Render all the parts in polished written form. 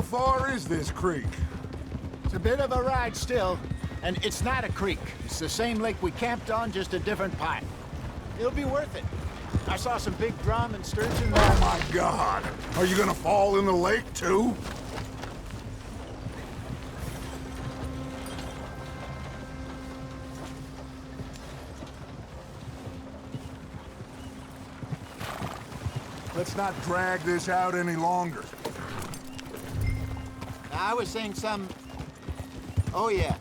far is this creek? It's a bit of a ride still, and it's not a creek. It's the same lake we camped on, just a different part. It'll be worth it. I saw some big drum and sturgeon there. Oh my God! Are you gonna fall in the lake too? Let's not drag this out any longer. I was saying some... Oh, yeah.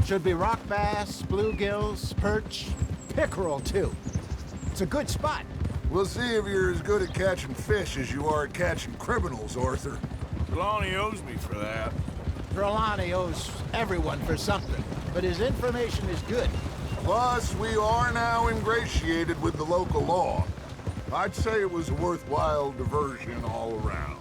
Should be rock bass, bluegills, perch, pickerel, too. It's a good spot. We'll see if you're as good at catching fish as you are at catching criminals, Arthur. Trelawney owes me for that. Trelawney owes everyone for something, but his information is good. Plus, we are now ingratiated with the local law. I'd say it was a worthwhile diversion all around.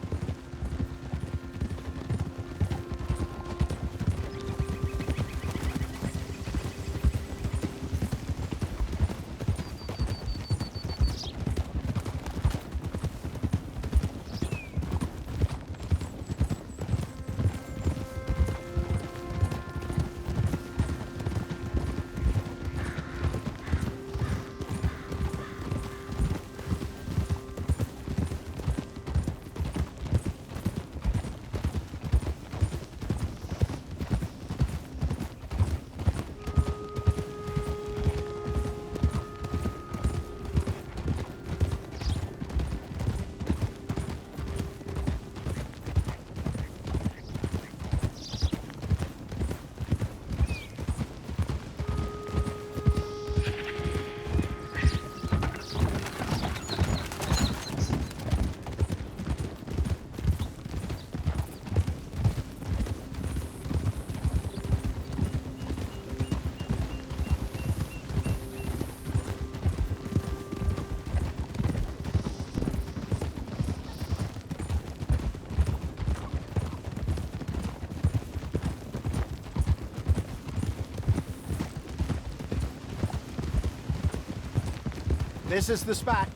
This is the spot.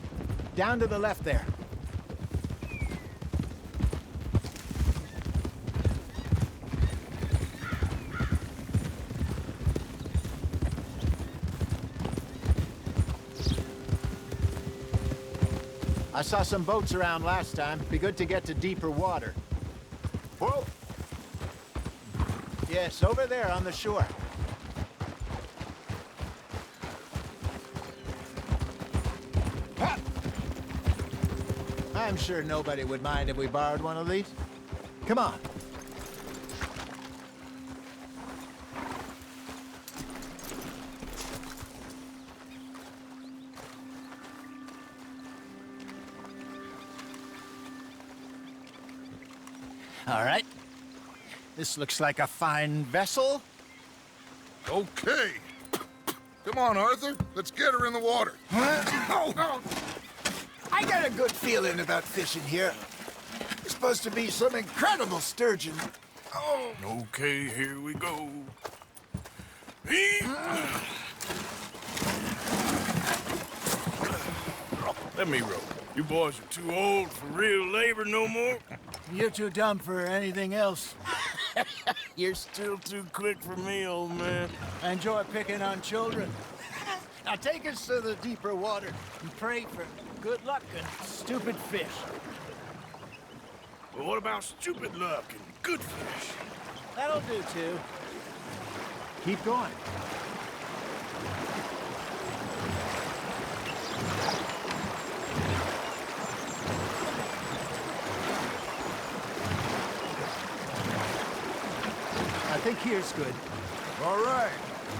Down to the left there. I saw some boats around last time. Be good to get to deeper water. Whoa! Yes, over there on the shore. I'm sure nobody would mind if we borrowed one of these. Come on. All right. This looks like a fine vessel. Okay. Come on, Arthur. Let's get her in the water. Oh. I got a good feeling about fishing here. There's supposed to be some incredible sturgeon. Oh. Okay, here we go. Let me row. You boys are too old for real labor no more. You're too dumb for anything else. You're still too quick for me, old man. I enjoy picking on children. Now take us to the deeper water and pray for good luck and stupid fish. But what about stupid luck and good fish? That'll do, too. Keep going. I think here's good. All right.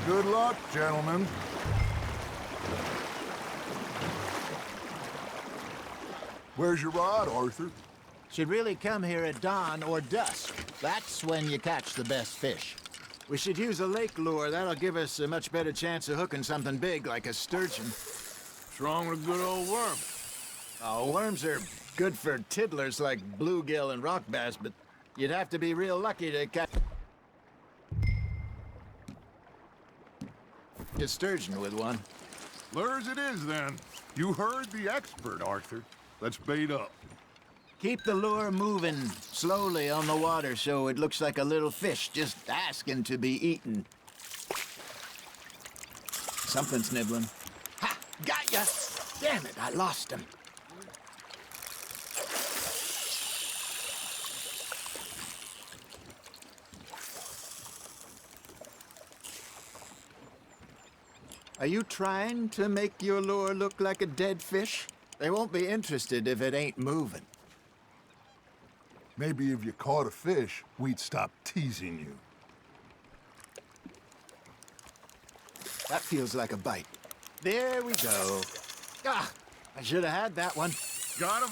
Good luck, gentlemen. Where's your rod, Arthur? Should really come here at dawn or dusk. That's when you catch the best fish. We should use a lake lure. That'll give us a much better chance of hooking something big like a sturgeon. What's wrong with a good old worm? Oh, worms are good for tiddlers like bluegill and rock bass, but you'd have to be real lucky to catch a sturgeon with one. Lures it is, then. You heard the expert, Arthur. Let's bait up. Keep the lure moving slowly on the water so it looks like a little fish just asking to be eaten. Something's nibbling. Ha! Got ya! Damn it, I lost him. Are you trying to make your lure look like a dead fish? They won't be interested if it ain't moving. Maybe if you caught a fish, we'd stop teasing you. That feels like a bite. There we go. Ah, I should have had that one. Got him?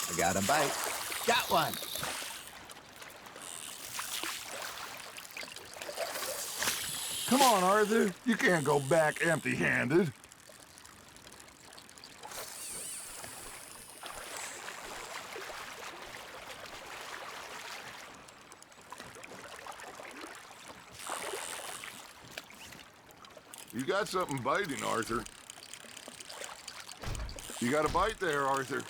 I got a bite. Got one. Come on, Arthur. You can't go back empty-handed. You got something biting, Arthur. You got a bite there, Arthur.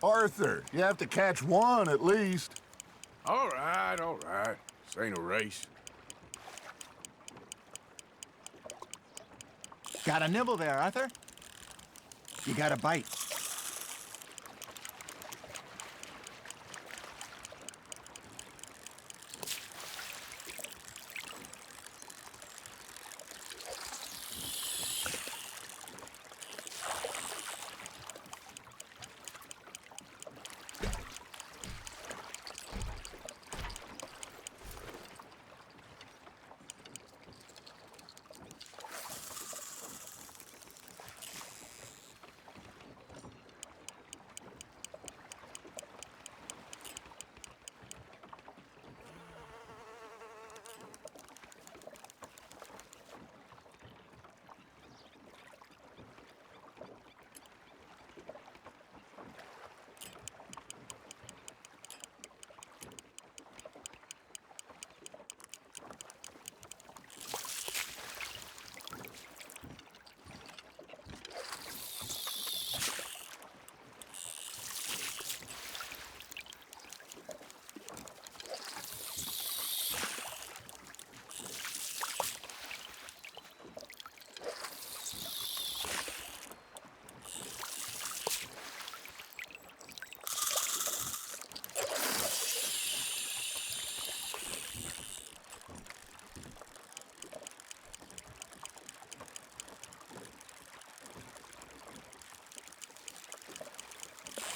Arthur, you have to catch one at least. All right, all right. This ain't a race. Got a nibble there, Arthur. You got a bite.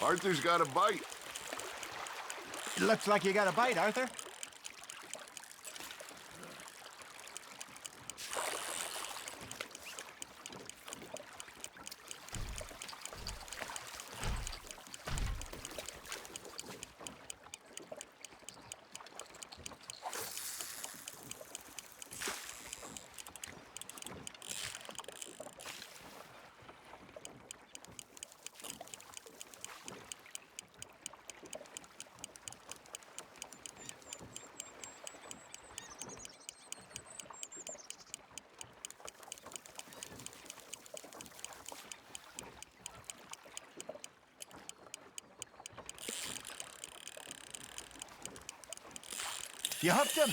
Arthur's got a bite. It looks like you got a bite, Arthur. You hooked him.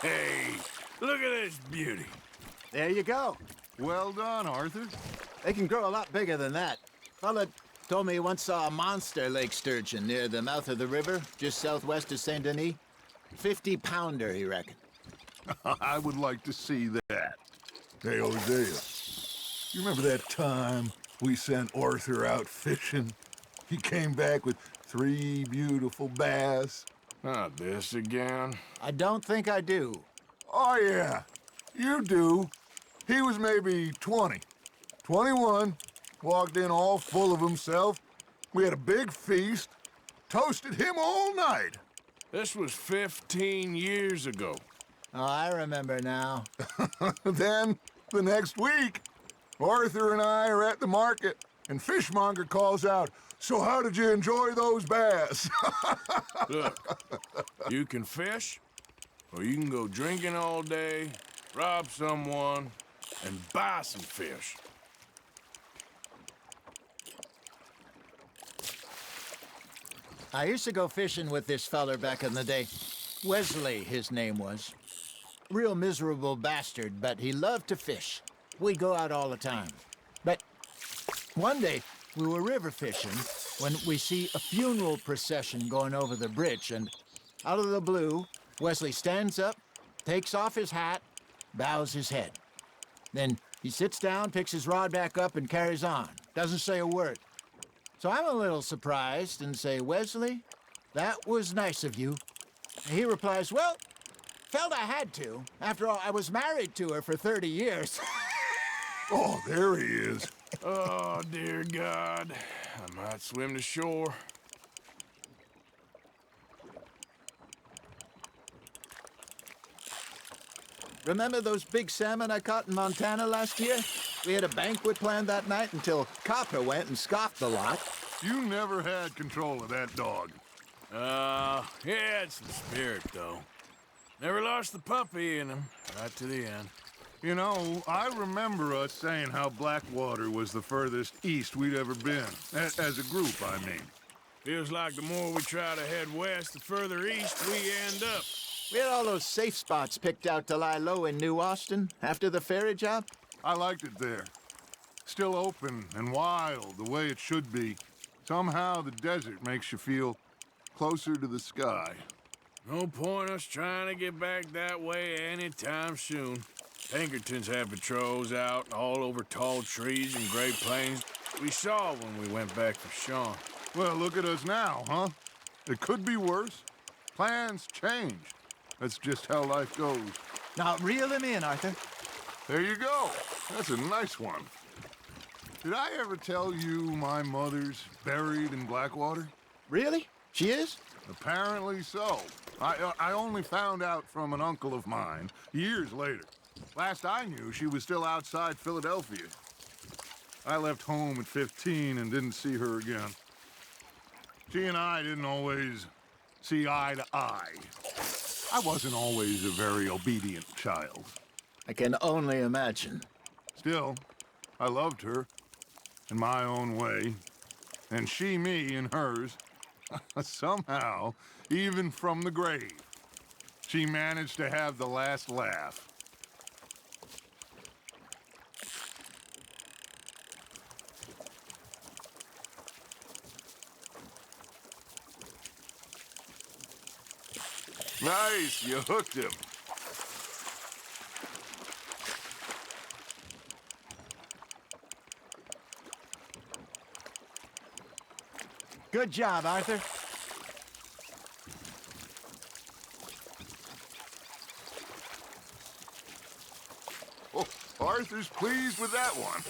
Hey, look at this beauty. There you go. Well done, Arthur. They can grow a lot bigger than that. Fella told me he once saw a monster lake sturgeon near the mouth of the river, just southwest of Saint Denis. 50-pounder, he reckoned. I would like to see that. Hey, Hosea, you remember that time we sent Arthur out fishing? He came back with 3 beautiful bass. Not this again. I don't think I do. Oh, yeah, you do. He was maybe 20, 21, walked in all full of himself. We had a big feast, toasted him all night. This was 15 years ago. Oh, I remember now. Then, the next week, Arthur and I are at the market, and Fishmonger calls out, "So how did you enjoy those bass?" Look, you can fish, or you can go drinking all day, rob someone, and buy some fish. I used to go fishing with this feller back in the day. Wesley, his name was. Real miserable bastard, but he loved to fish. We'd go out all the time. But one day, we were river fishing when we see a funeral procession going over the bridge, and out of the blue, Wesley stands up, takes off his hat, bows his head. Then he sits down, picks his rod back up, and carries on. Doesn't say a word. So I'm a little surprised and say, "Wesley, that was nice of you." And he replies, "Well, felt I had to. After all, I was married to her for 30 years. Oh, there he is. Oh, dear God. I might swim to shore. Remember those big salmon I caught in Montana last year? We had a banquet planned that night until Copper went and scoffed the lot. You never had control of that dog. He had some spirit, though. Never lost the puppy in him, right to the end. You know, I remember us saying how Blackwater was the furthest east we'd ever been. As a group, I mean. Feels like the more we try to head west, the further east we end up. We had all those safe spots picked out to lie low in New Austin after the ferry job. I liked it there. Still open and wild, the way it should be. Somehow the desert makes you feel closer to the sky. No point us trying to get back that way anytime soon. Pinkertons have patrols out all over tall trees and Great Plains. We saw when we went back for Sean. Well, look at us now, huh? It could be worse. Plans change. That's just how life goes. Now reel him in, Arthur. There you go. That's a nice one. Did I ever tell you my mother's buried in Blackwater? Really? She is? Apparently so. I only found out from an uncle of mine years later. Last I knew, she was still outside Philadelphia. I left home at 15 and didn't see her again. She and I didn't always see eye to eye. I wasn't always a very obedient child. I can only imagine. Still, I loved her in my own way, and she me in hers. Somehow, even from the grave, she managed to have the last laugh. Nice, you hooked him. Good job, Arthur. Oh, Arthur's pleased with that one.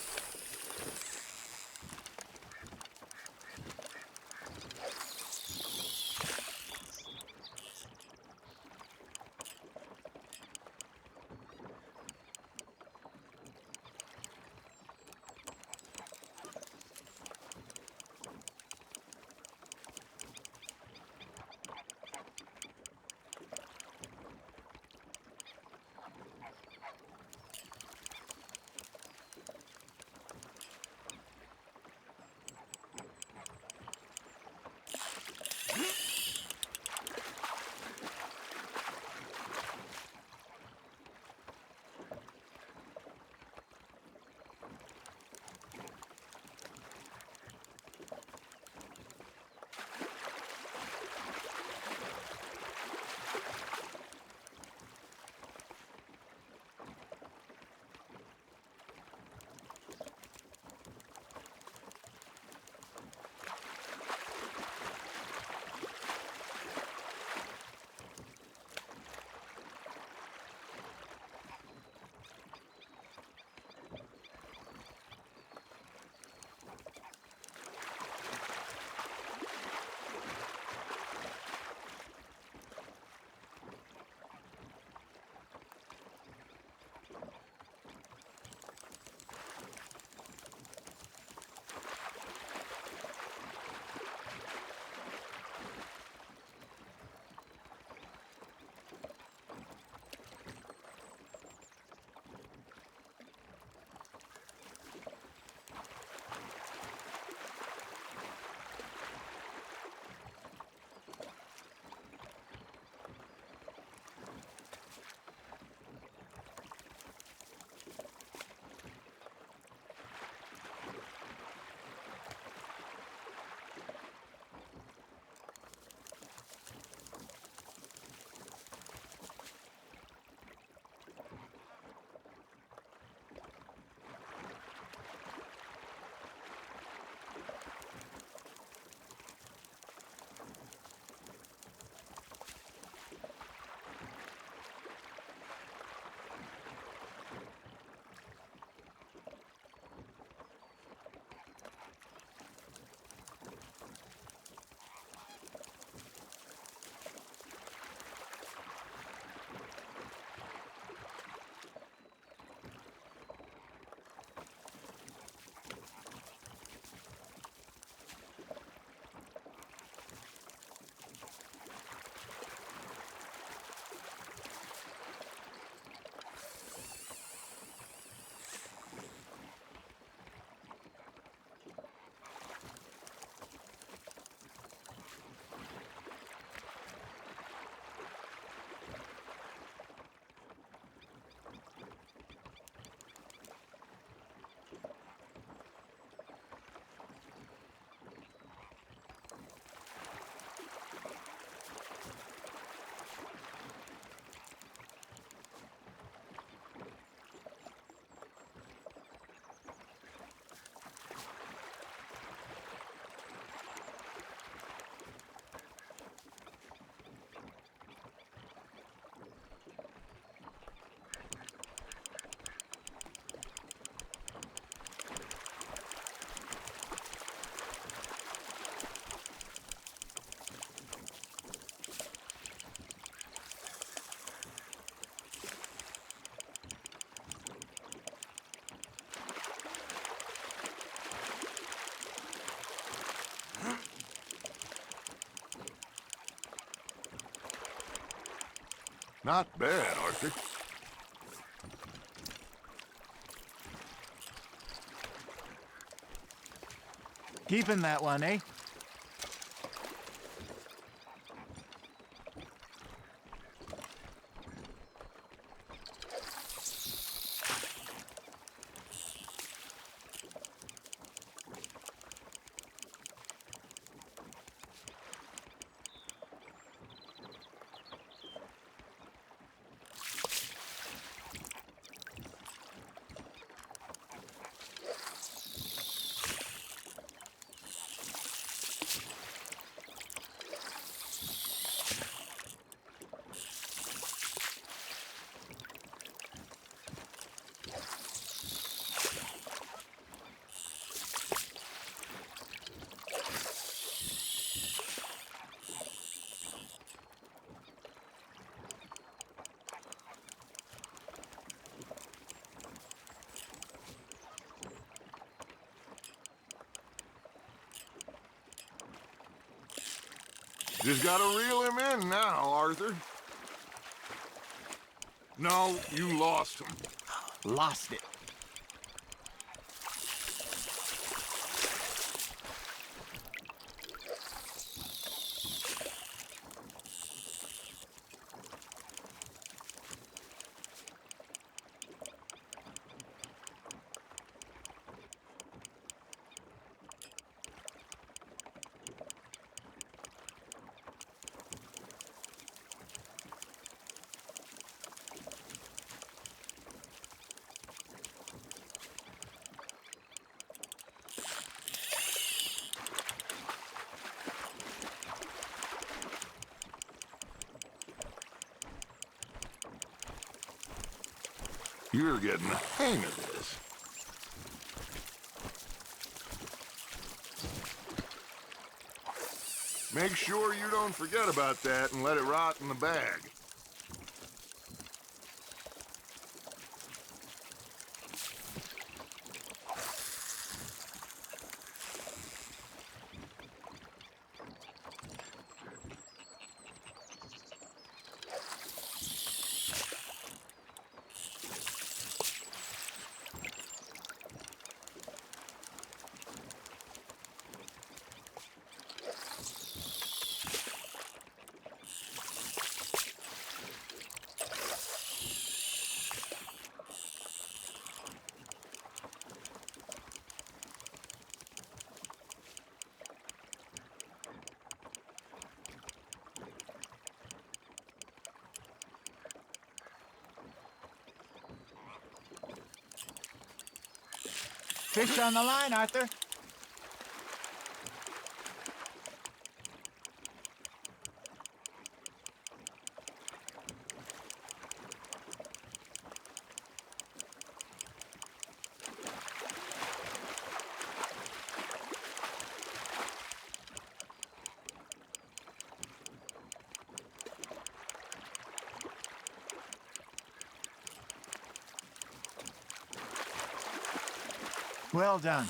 Not bad, Arthur. Keeping that one, eh? Just gotta reel him in now, Arthur. No, you lost him. Lost it. You're getting the hang of this. Make sure you don't forget about that and let it rot in the bag. Fish on the line, Arthur. Well done.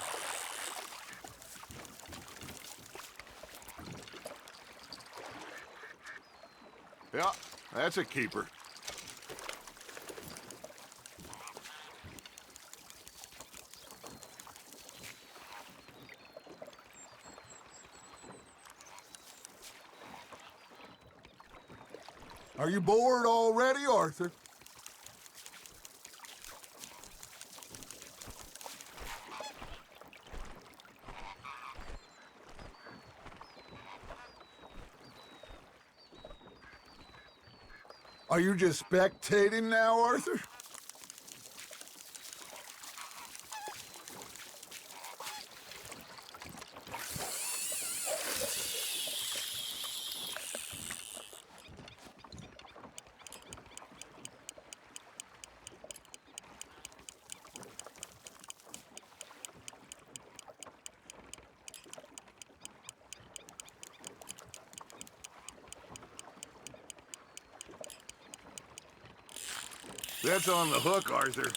Yeah, that's a keeper. Are you bored already, Arthur? Are you just spectating now, Arthur? That's on the hook, Arthur.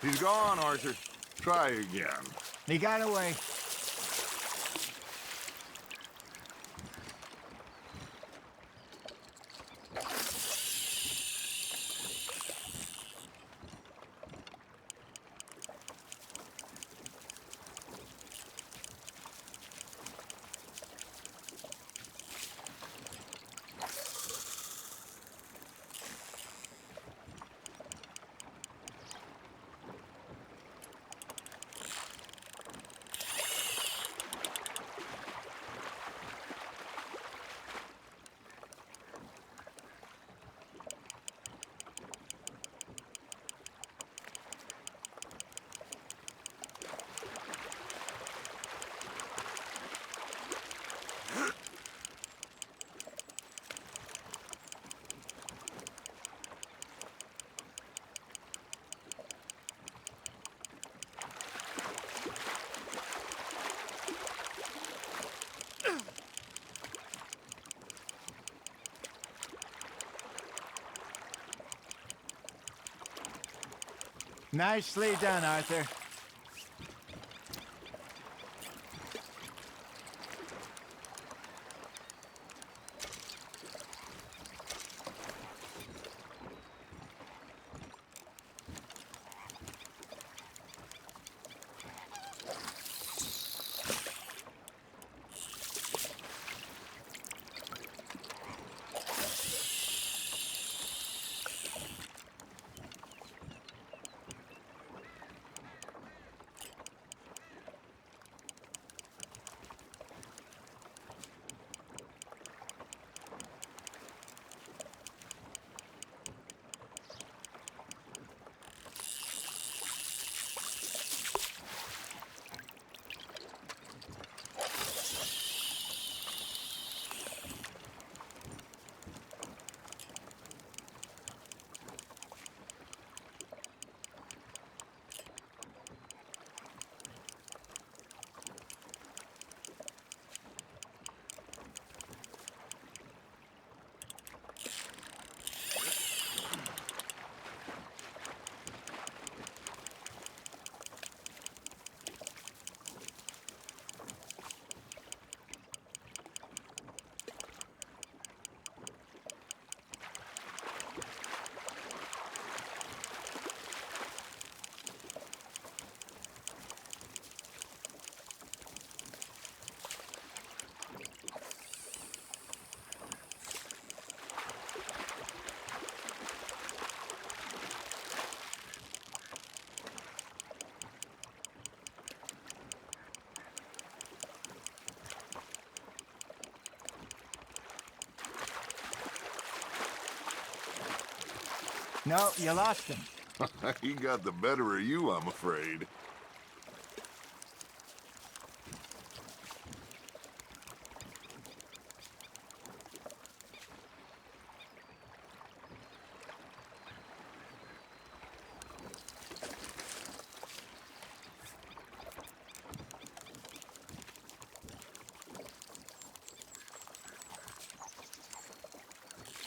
He's gone, Arthur. Try again. He got away. Nicely done, Arthur. No, you lost him. He got the better of you, I'm afraid.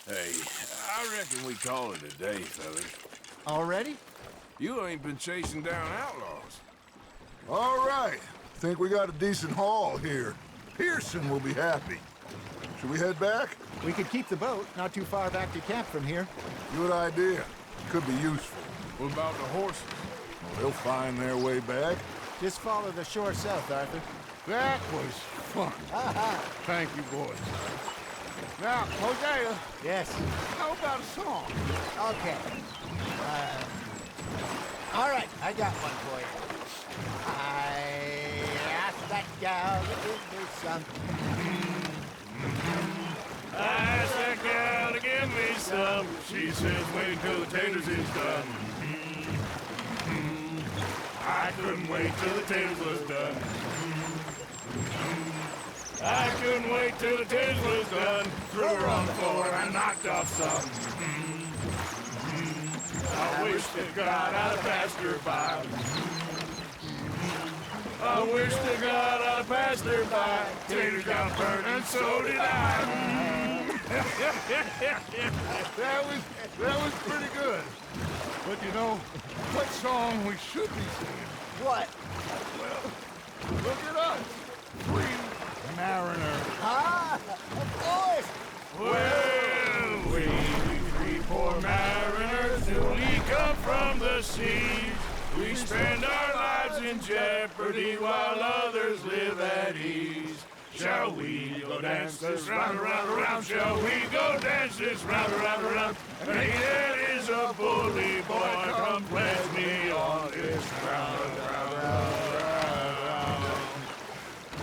Hey, I reckon we call it a day, fellas. Already? You ain't been chasing down outlaws. All right. Think we got a decent haul here. Pearson will be happy. Should we head back? We could keep the boat not too far back to camp from here. Good idea. Could be useful. What about the horses? They'll find their way back. Just follow the shore south, Arthur. That was fun. Thank you, boys. Now, Hosea, Yes. how about a song? Okay. All right, I got one for you. I asked that gal to give me some. I asked that gal to give me some. She says, wait till the taters is done. I couldn't wait till the taters was done. I couldn't wait till the taters was done. Threw her on the floor and knocked off some. I wish to God I'd have passed her by. I wish to God I'd have passed her by. Taters got burnt and so did I. That was pretty good. But you know, what song we should be singing? What? Well, look at us. Three mariners. Ah, of course. Well, we three poor mariners newly come from the seas. We spend our lives in jeopardy while others live at ease. Shall we go dance this round, around, around? Shall we go dance this round, around, around? And he that is a bully boy, come pledge me on this round, round, round, round.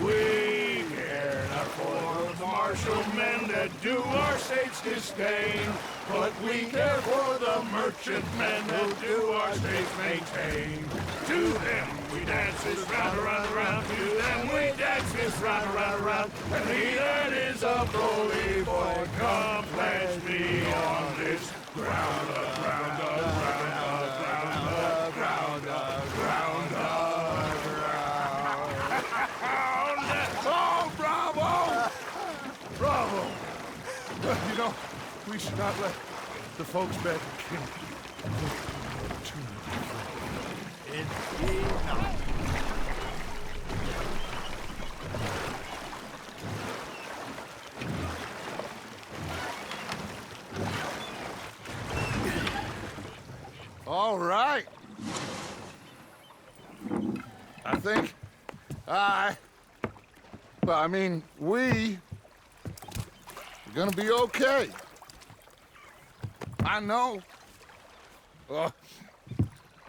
We care not for the martial men that do our state's disdain, but we care for the merchant men that do our state's maintain. To them we dance this round, around, around. To them we dance this round, around, around. And he that is a bully boy, come pledge me on this ground, ground, ground, ground, ground, ground, ground. Oh, bravo! Bravo! You know, we should not let the folks back in too much. Indeed not. All right. I think we're gonna be okay. I know. I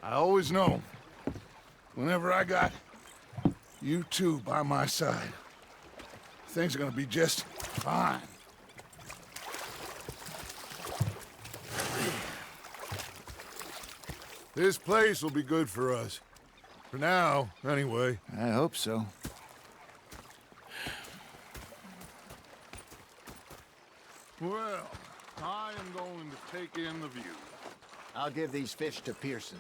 always know. Whenever I got you two by my side, things are gonna be just fine. This place will be good for us. For now, anyway. I hope so. Well, I am going to take in the view. I'll give these fish to Pearson.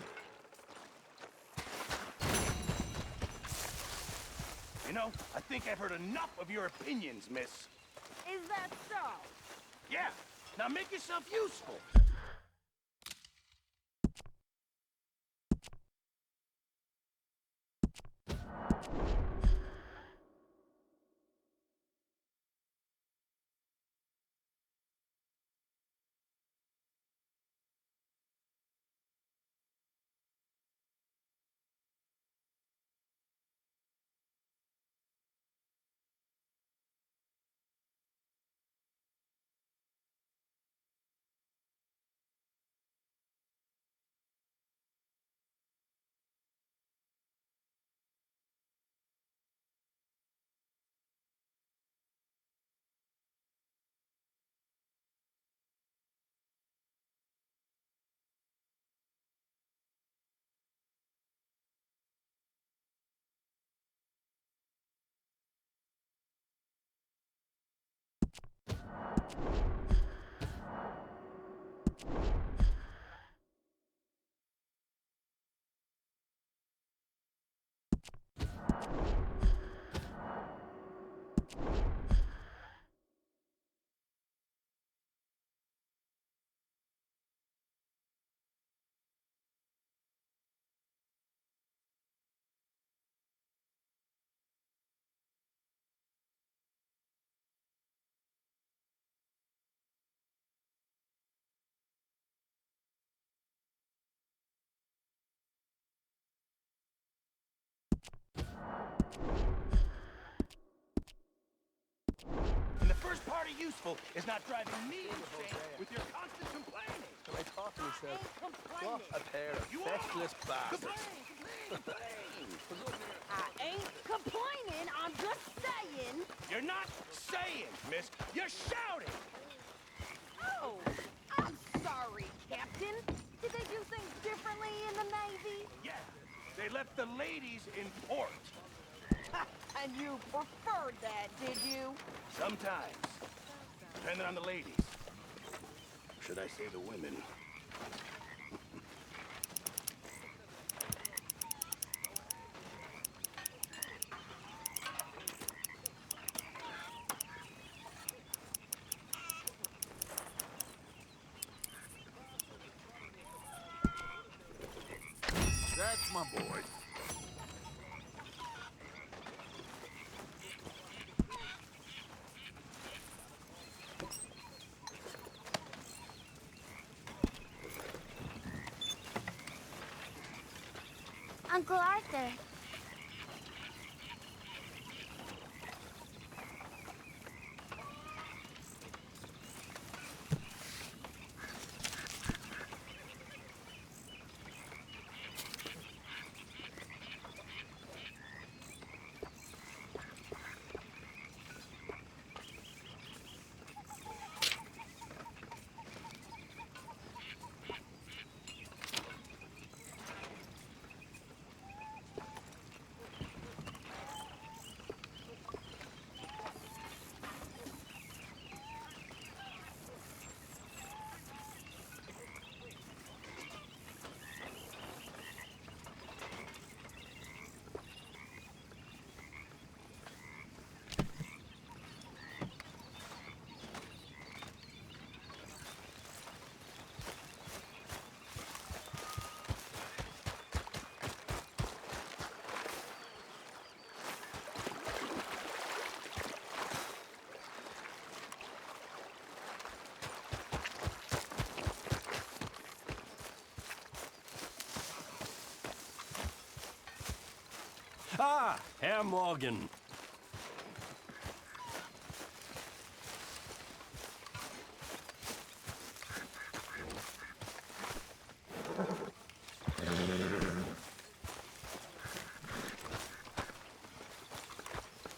You know, I think I've heard enough of your opinions, miss. Is that so? Yeah, now make yourself useful. And the first part of useful is not driving me insane with your constant complaining. I thought to myself, what a pair of You feckless bastards. I ain't complaining, I'm just saying. You're not saying, miss. You're shouting. Oh, I'm sorry, Captain. Did they do things differently in the Navy? Yeah, they left the ladies in port. And you preferred that, did you? Sometimes. Depending on the ladies. Should I say the women? That's my boy. Uncle Arthur. Ah, Herr Morgan.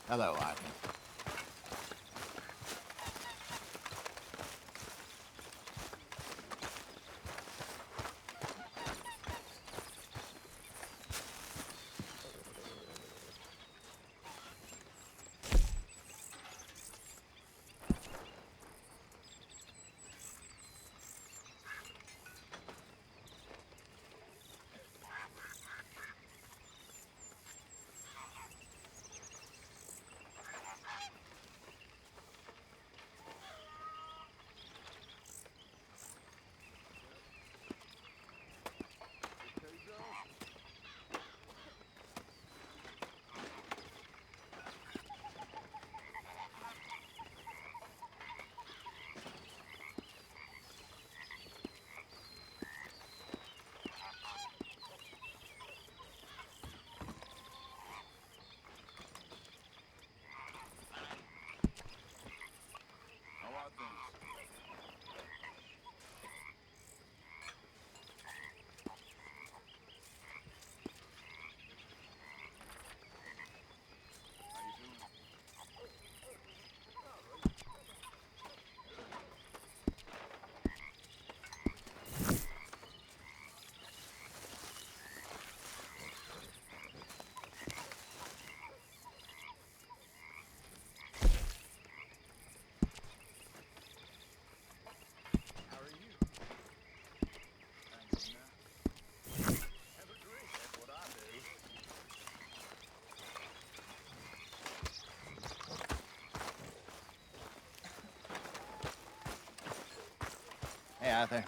Hello, Arthur. Hey, Arthur.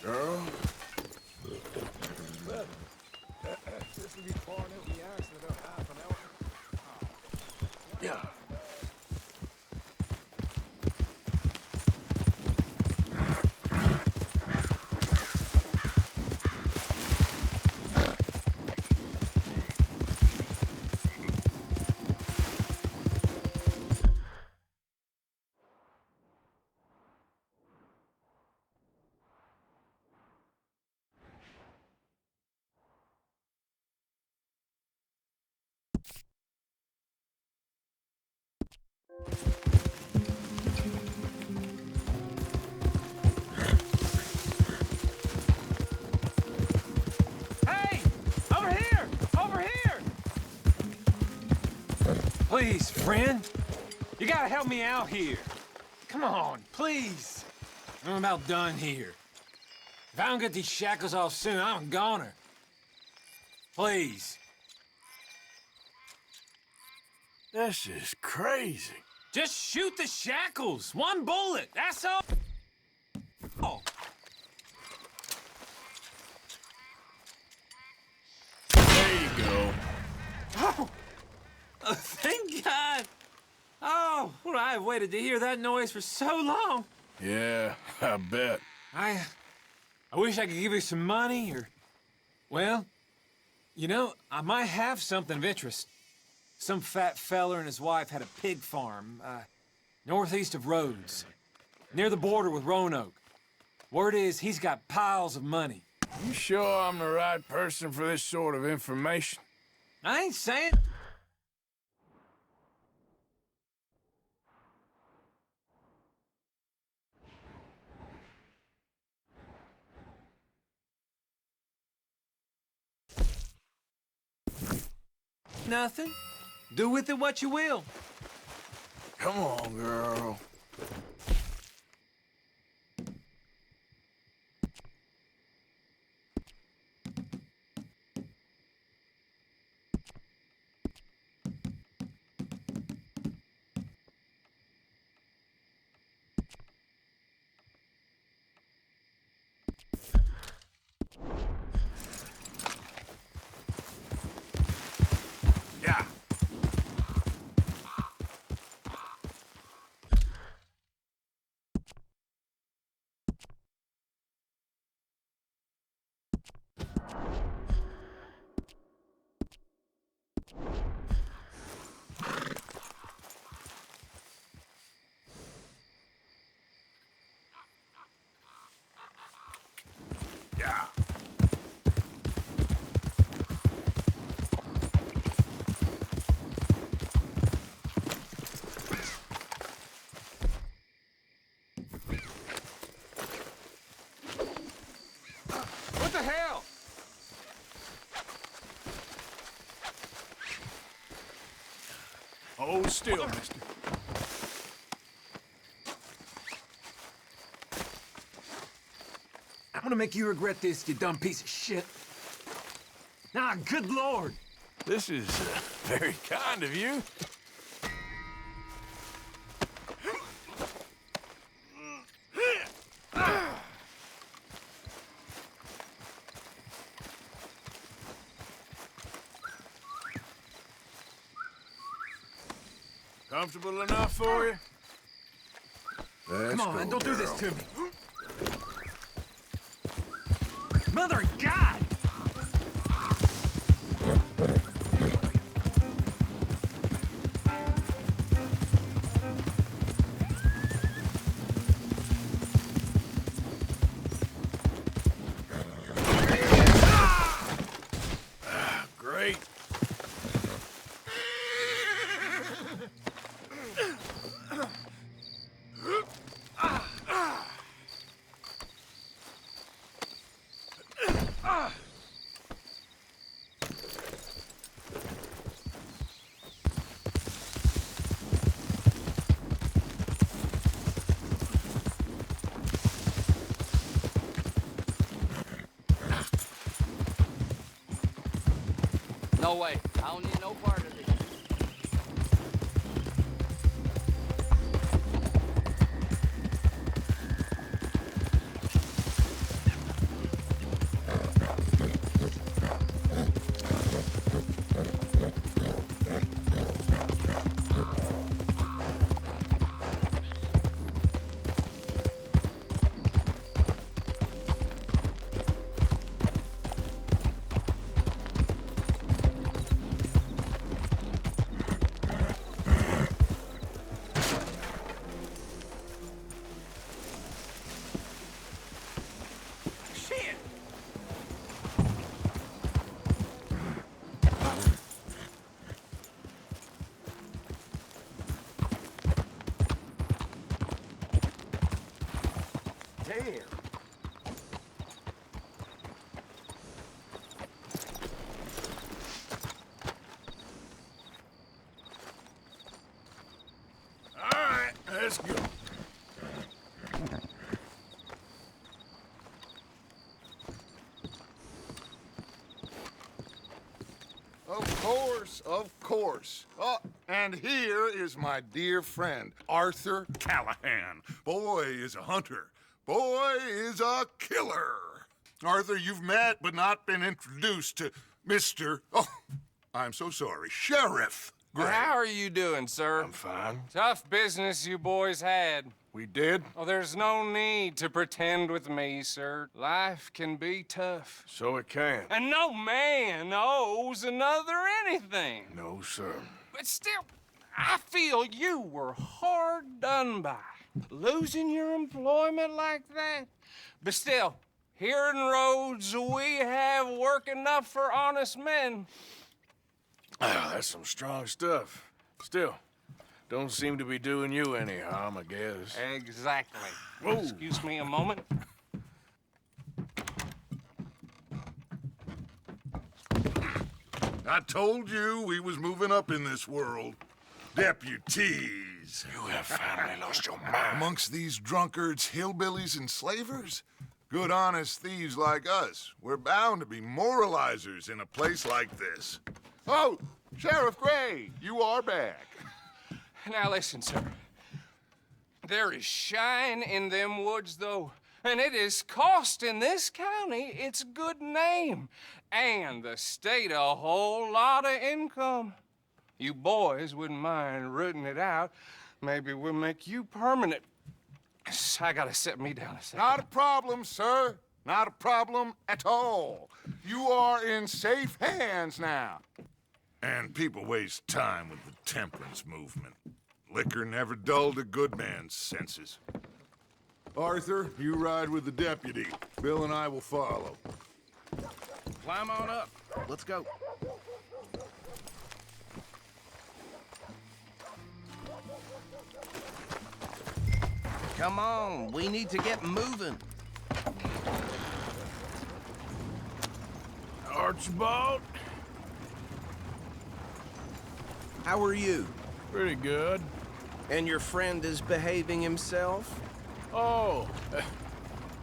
Girl? This will be pouring out the ass in about half an hour. Yeah. Hey! Over here! Over here! Please, friend. You gotta help me out here. Come on, please. I'm about done here. If I don't get these shackles off soon, I'm a goner. Please. This is crazy. Just shoot the shackles. One bullet. That's all. Oh. There you go. Oh. Thank God. Oh, well, I've waited to hear that noise for so long. Yeah, I bet. I wish I could give you some money or... Well, you know, I might have something of interest. Some fat feller and his wife had a pig farm, northeast of Rhodes, near the border with Roanoke. Word is he's got piles of money. You sure I'm the right person for this sort of information? I ain't saying... Nothing. Do with it what you will. Come on, girl. Yeah. Yeah. What the hell? Hold still, mister. I'm gonna make you regret this, you dumb piece of shit. Ah, good Lord. This is very kind of you. Comfortable enough for you? Come on, man, don't do this to me. Mother of God! Great. No way. I don't need no part of this. Shit! Damn. All right, let's go. Of course, of course. Oh, and And here is my dear friend, Arthur Callahan. Boy is a hunter. Boy is a killer. Arthur, you've met but not been introduced to Mr. Oh, I'm so sorry, Sheriff Gray. How are you doing, sir? I'm fine. Tough business you boys had. We did? Oh, there's no need to pretend with me, sir. Life can be tough. So it can. And no man owes another anything. No, sir. But still, I feel you were hard done by. Losing your employment like that. But still, here in Rhodes, we have work enough for honest men. Ah, that's some strong stuff. Still, don't seem to be doing you any harm, I guess. Exactly. Whoa. Excuse me a moment. I told you we was moving up in this world. Deputies. You have finally lost your mind. Amongst these drunkards, hillbillies, and slavers? Good, honest thieves like us. We're bound to be moralizers in a place like this. Oh, Sheriff Gray, you are back. Now listen, sir. There is shine in them woods, though, and it is costing this county its good name and the state a whole lot of income. You boys wouldn't mind rooting it out. Maybe we'll make you permanent. I gotta set me down a second. Not a problem, sir. Not a problem at all. You are in safe hands now. And people waste time with the temperance movement. Liquor never dulled a good man's senses. Arthur, you ride with the deputy. Bill and I will follow. Climb on up. Let's go. Come on, we need to get moving. Archibald? How are you? Pretty good. And your friend is behaving himself? Oh,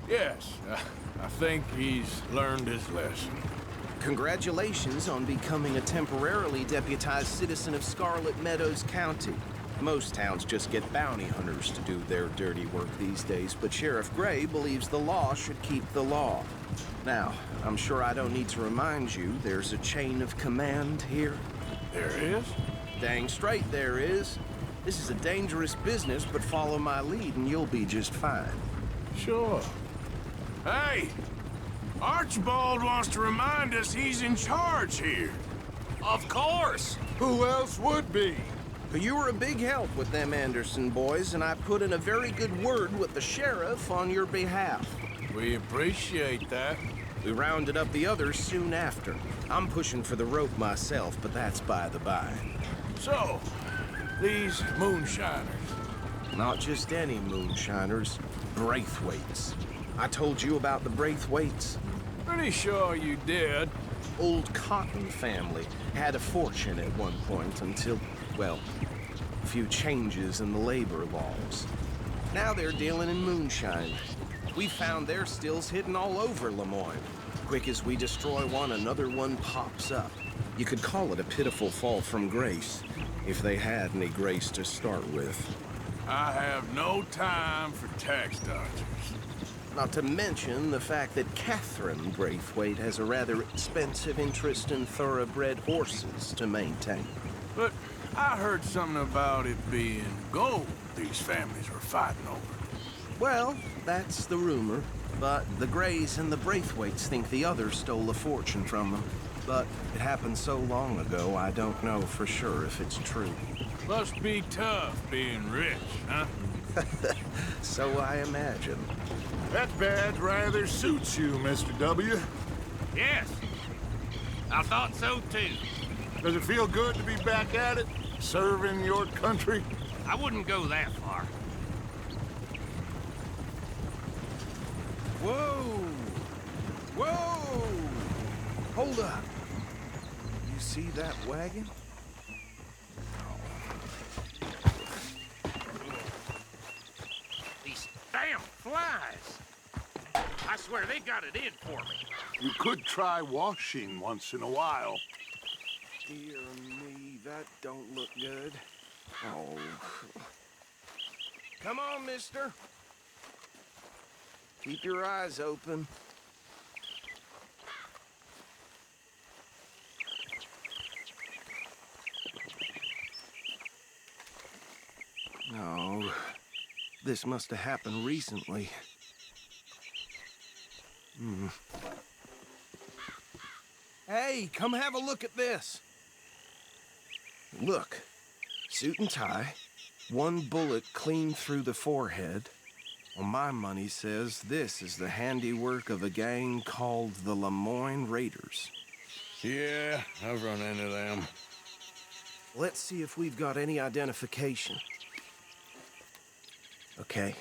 yes. I think he's learned his lesson. Congratulations on becoming a temporarily deputized citizen of Scarlet Meadows County. Most towns just get bounty hunters to do their dirty work these days, but Sheriff Gray believes the law should keep the law. Now, I'm sure I don't need to remind you there's a chain of command here. There is? Dang straight there is. This is a dangerous business, but follow my lead and you'll be just fine. Sure. Hey! Archibald wants to remind us he's in charge here. Of course. Who else would be? But you were a big help with them Anderson boys, and I put in a very good word with the sheriff on your behalf. We appreciate that. We rounded up the others soon after. I'm pushing for the rope myself, but that's by the by. So, these moonshiners. Not just any moonshiners, Braithwaites. I told you about the Braithwaites. Pretty sure you did. Old Cotton family had a fortune at one point until, well, a few changes in the labor laws. Now they're dealing in moonshine. We found their stills hidden all over Lemoyne. Quick as we destroy one, another one pops up. You could call it a pitiful fall from grace, if they had any grace to start with. I have no time for tax dodgers. Not to mention the fact that Catherine Braithwaite has a rather expensive interest in thoroughbred horses to maintain. But I heard something about it being gold these families were fighting over. Well, that's the rumor. But the Grays and the Braithwaites think the others stole a fortune from them. But it happened so long ago, I don't know for sure if it's true. Must be tough being rich, huh? So I imagine. That badge rather suits you, Mr. W. Yes. I thought so, too. Does it feel good to be back at it? Serving your country? I wouldn't go that far. Whoa! Whoa! Hold up. You see that wagon? These damn flies. I swear they got it in for me. You could try washing once in a while. Dear me, that don't look good. Oh. Come on, mister. Keep your eyes open. No. This must have happened recently. Hey, come have a look at this. Look. Suit and tie. One bullet clean through the forehead. Well, my money says this is the handiwork of a gang called the Lemoyne Raiders. Yeah, I've run into them. Let's see if we've got any identification. Okay.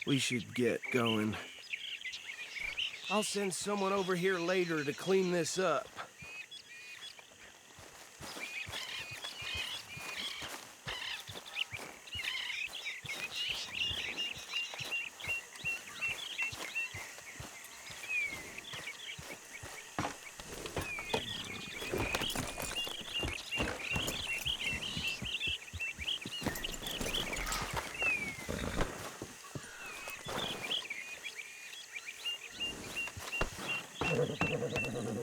We should get going. I'll send someone over here later to clean this up.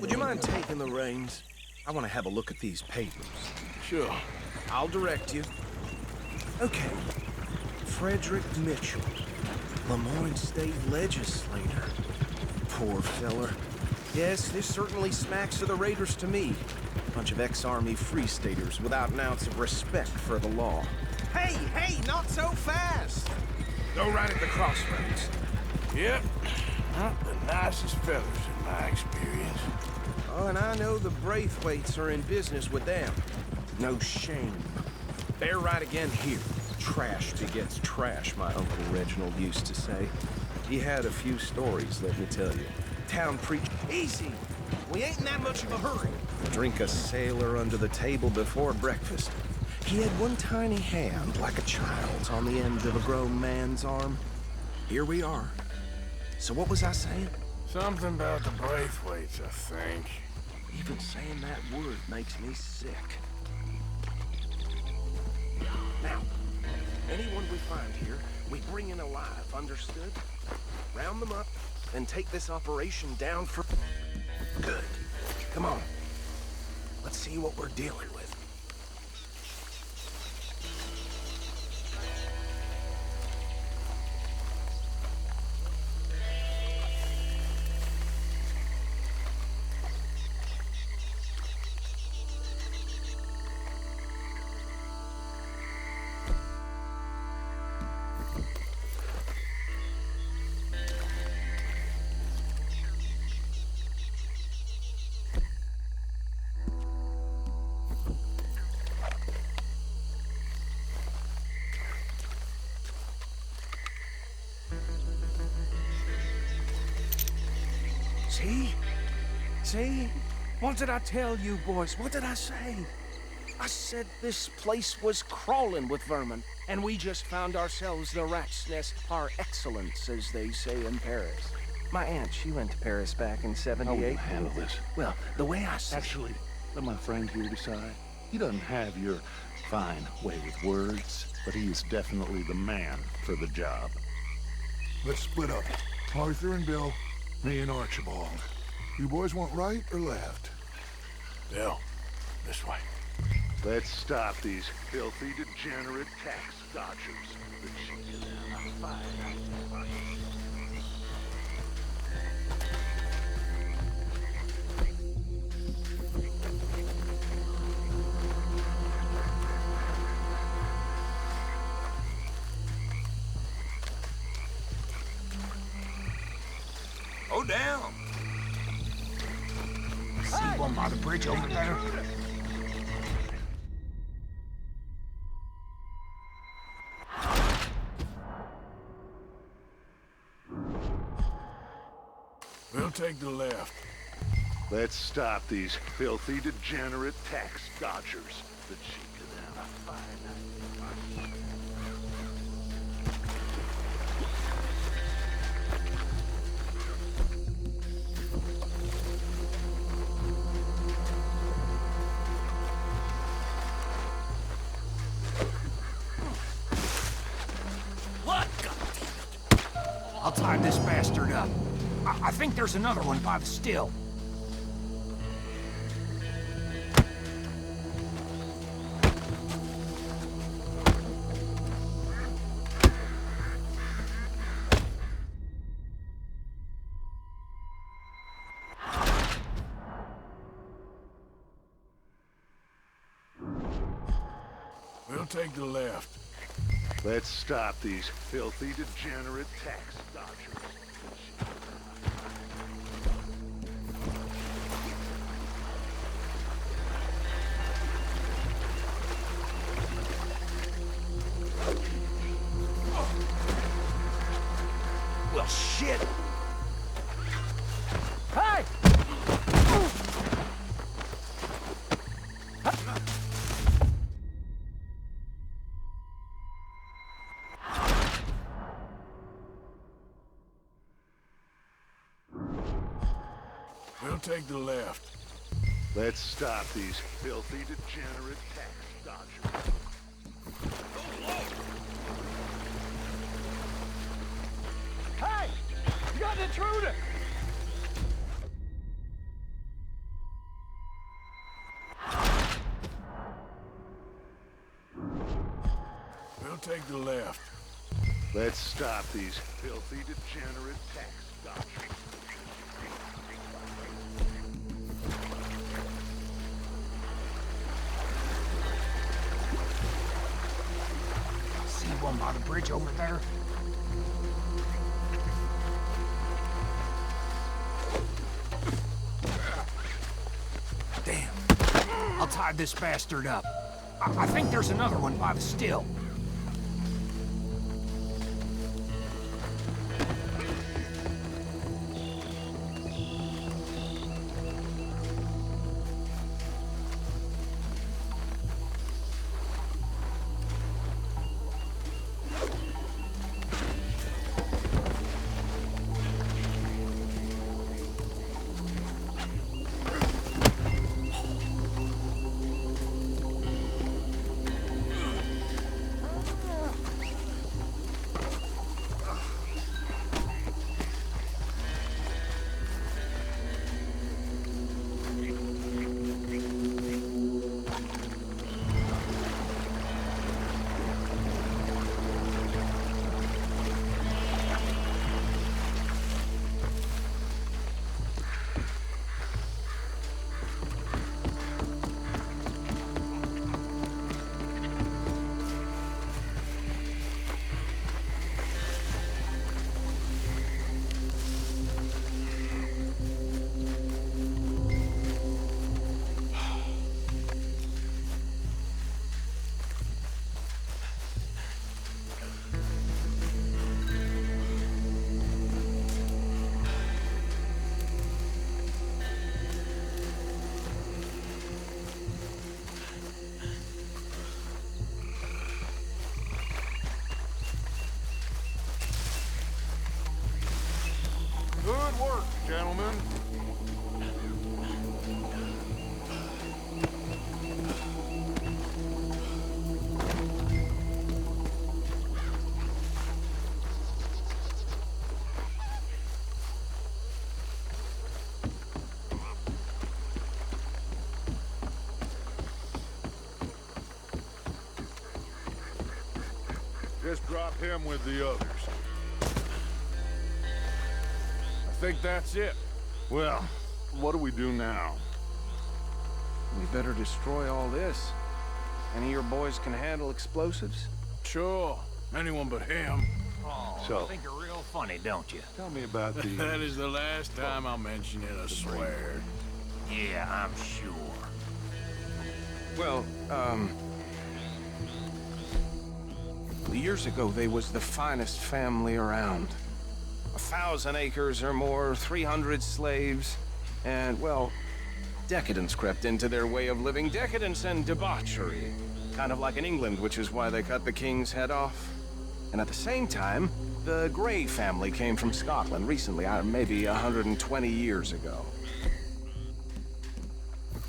Would you mind taking the reins? I want to have a look at these papers. Sure. I'll direct you. Okay. Frederick Mitchell, Lemoyne State Legislator. Poor feller. Yes, this certainly smacks of the Raiders to me. Bunch of ex-Army Free Staters without an ounce of respect for the law. Hey, hey, not so fast! Go right at the crossroads. Yep. Not the nicest fellas in my experience. Oh, and I know the Braithwaites are in business with them. No shame. They're right again here. Trash begets trash, my Uncle Reginald used to say. He had a few stories, let me tell you. Town preach... Easy! We ain't in that much of a hurry. Drink a sailor under the table before breakfast. He had one tiny hand, like a child's, on the end of a grown man's arm. Here we are. So what was I saying? Something about the Braithwaites, I think. Even saying that word makes me sick. Now, anyone we find here, we bring in alive, understood? Round them up, and take this operation down for... Good. Come on. Let's see what we're dealing with. See? See? What did I tell you, boys? What did I say? I said this place was crawling with vermin, and we just found ourselves the rat's nest par excellence, as they say in Paris. My aunt, she went to Paris back in '78. How will you handle this? Well, the way I see Actually, let my friend here decide. He doesn't have your fine way with words, but he is definitely the man for the job. Let's split up. Arthur and Bill, me and Archibald. You boys want right or left? Bill, this way. Let's stop these filthy, degenerate tax dodgers. The cheek of them. Fine. Go down. See one by the bridge over there? We'll take the left. Let's stop these filthy, degenerate tax dodgers. The cheek of them. Fine. tie this bastard up. I think there's another one by the still. We'll take the left. Let's stop these filthy, degenerate tax dodgers. Well, shit! Hey! We'll take the left. Let's stop these filthy, degenerate tax dodgers. Hey! You got an intruder! We'll take the left. Let's stop these filthy, degenerate tax dodgers. See one by the bridge over there? Damn. I'll tie this bastard up. I think there's another one by the still. Good work, gentlemen. Just drop him with the others. I think that's it. Well, what do we do now? We better destroy all this. Any of your boys can handle explosives? Sure. Anyone but him. Oh, So- I think you're real funny, don't you? Tell me about the... That is the last time I'll mention it, I swear. Yeah, I'm sure. Well, years ago, they was the finest family around. 1,000 acres or more, 300 slaves, and, well, decadence crept into their way of living. Decadence and debauchery. Kind of like in England, which is why they cut the king's head off. And at the same time, the Grey family came from Scotland recently, maybe 120 years ago.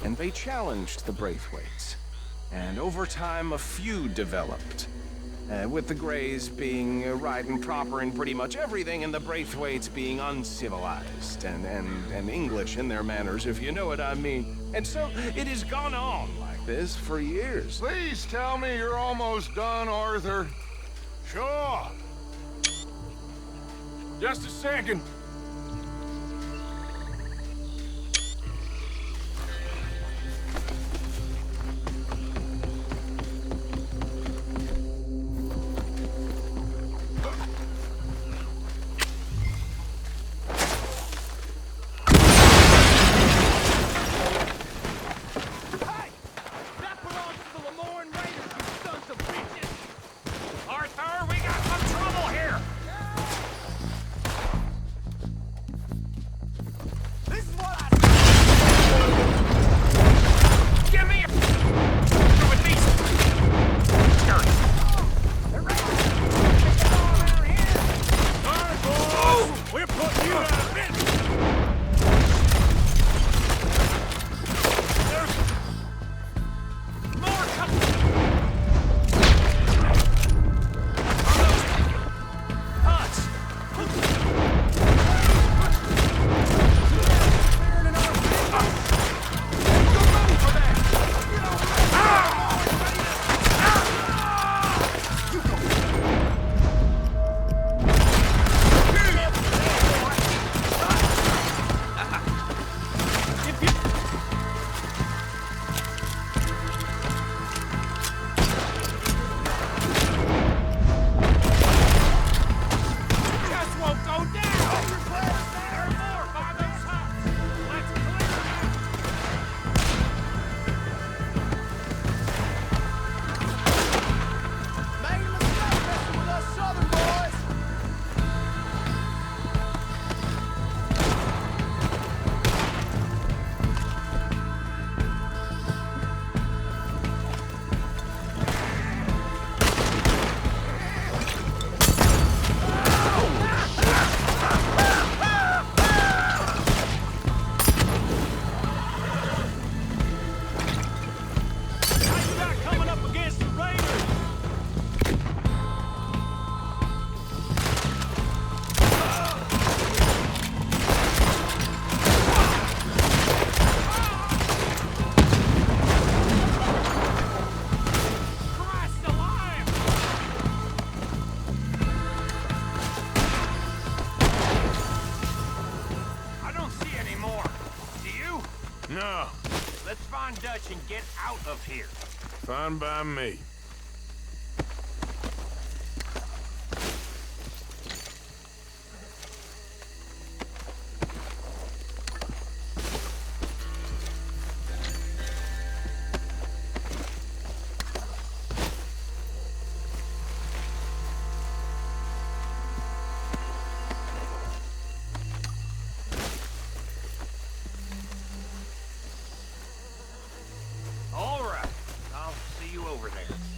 And they challenged the Braithwaites. And over time, a feud developed. With the Greys being right and proper in pretty much everything, and the Braithwaites being uncivilized and English in their manners, if you know what I mean. And so it has gone on like this for years. Please tell me you're almost done, Arthur. Sure. Just a second. No. Let's find Dutch and get out of here. Fine by me. All right. I'll see you over there.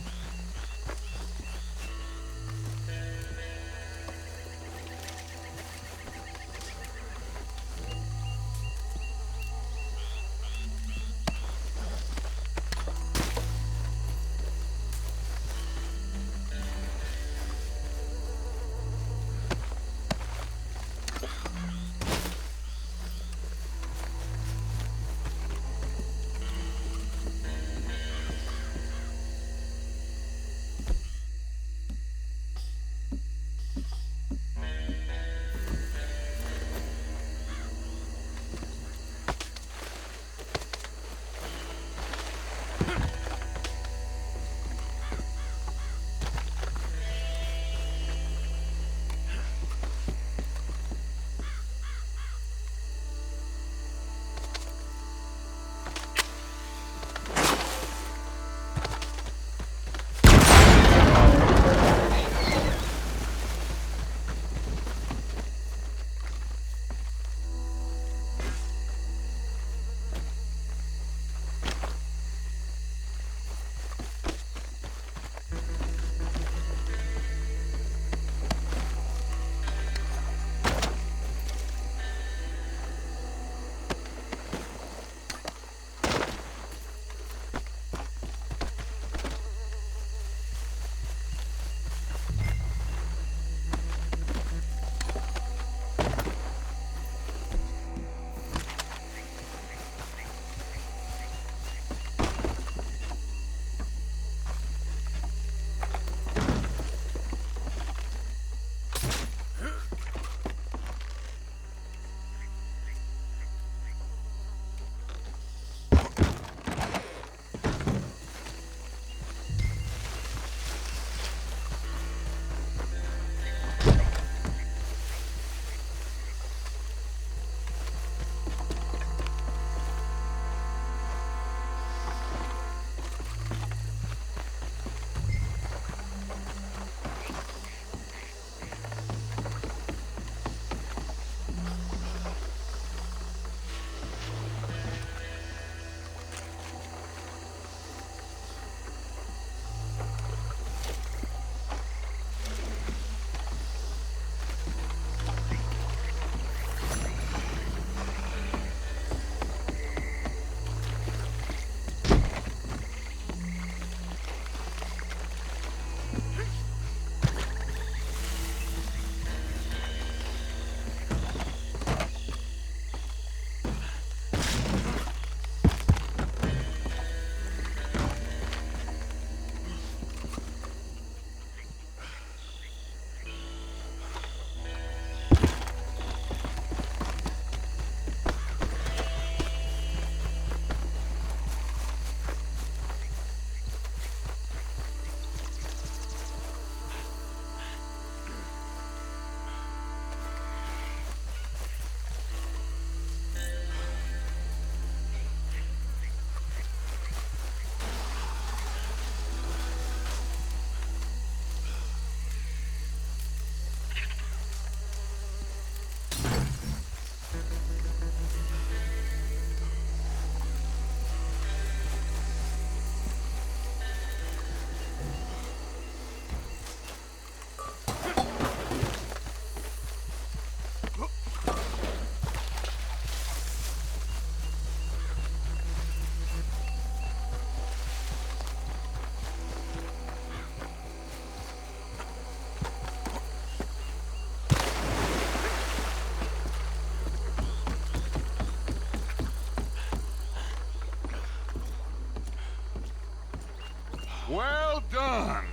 Well done.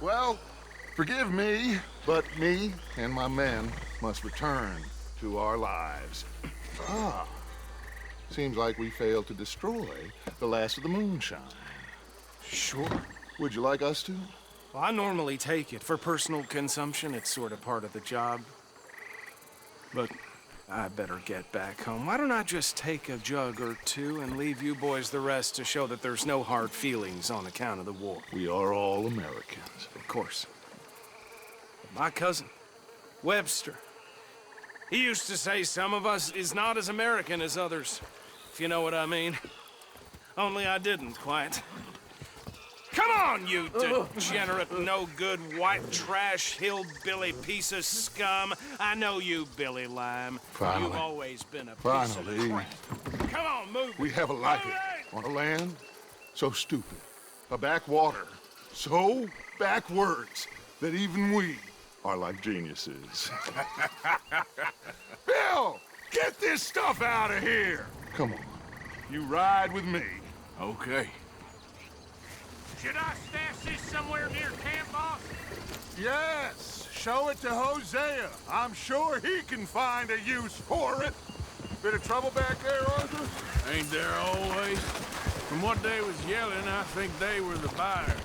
Well, forgive me, but me and my men must return to our lives. Ah, seems like we failed to destroy the last of the moonshine. Sure. Would you like us to? Well, I normally take it. For personal consumption, it's sort of part of the job. But I better get back home. Why don't I just take a jug or two and leave you boys the rest to show that there's no hard feelings on account of the war? We are all Americans. Of course. My cousin, Webster, he used to say some of us is not as American as others, if you know what I mean. Only I didn't quite. Come on, you degenerate, no-good, white trash, hillbilly piece of scum. I know you, Billy Lime. Finally. You've always been a piece Finally. of crap. Come on, move. We have a like it on a land so stupid, a backwater so backwards that even we are like geniuses. Bill, get this stuff out of here. Come on, you ride with me. Okay. Should I stash this somewhere near camp, boss? Yes, show it to Hosea. I'm sure he can find a use for it. Bit of trouble back there, Arthur? Ain't there always? From what they was yelling, I think they were the buyers.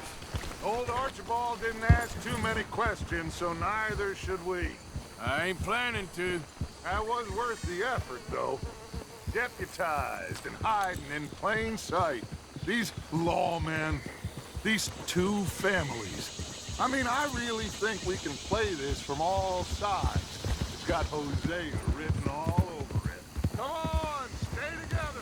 Old Archibald didn't ask too many questions, so neither should we. I ain't planning to. That was worth the effort, though. Deputized and hiding in plain sight. These lawmen, these two families. I mean, I really think we can play this from all sides. It's got Hosea written all over it. Come on, stay together.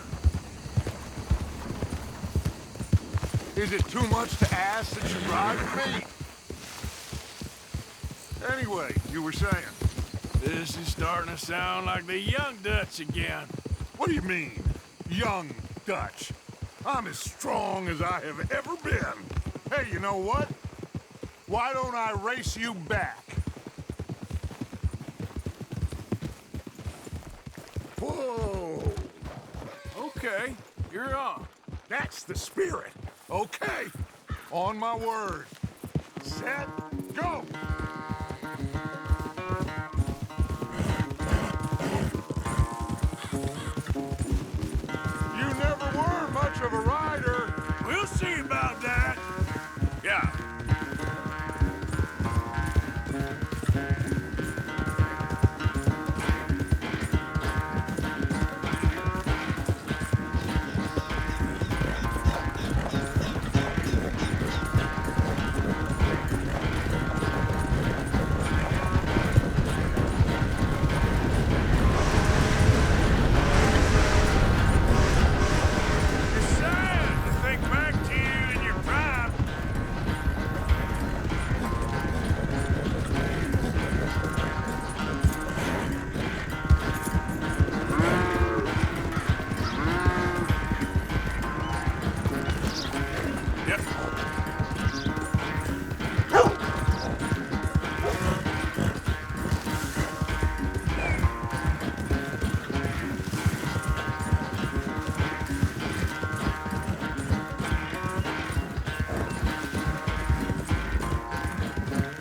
Is it too much to ask that you ride with me? Anyway, you were saying? This is starting to sound like the Young Dutch again. What do you mean, Young Dutch? I'm as strong as I have ever been. Hey, you know what? Why don't I race you back? Whoa! Okay, you're on. That's the spirit. Okay, on my word. Set, go! You never were much of a rider. We'll see about that. Yeah. It's sad to think back to you in your prime. Yep.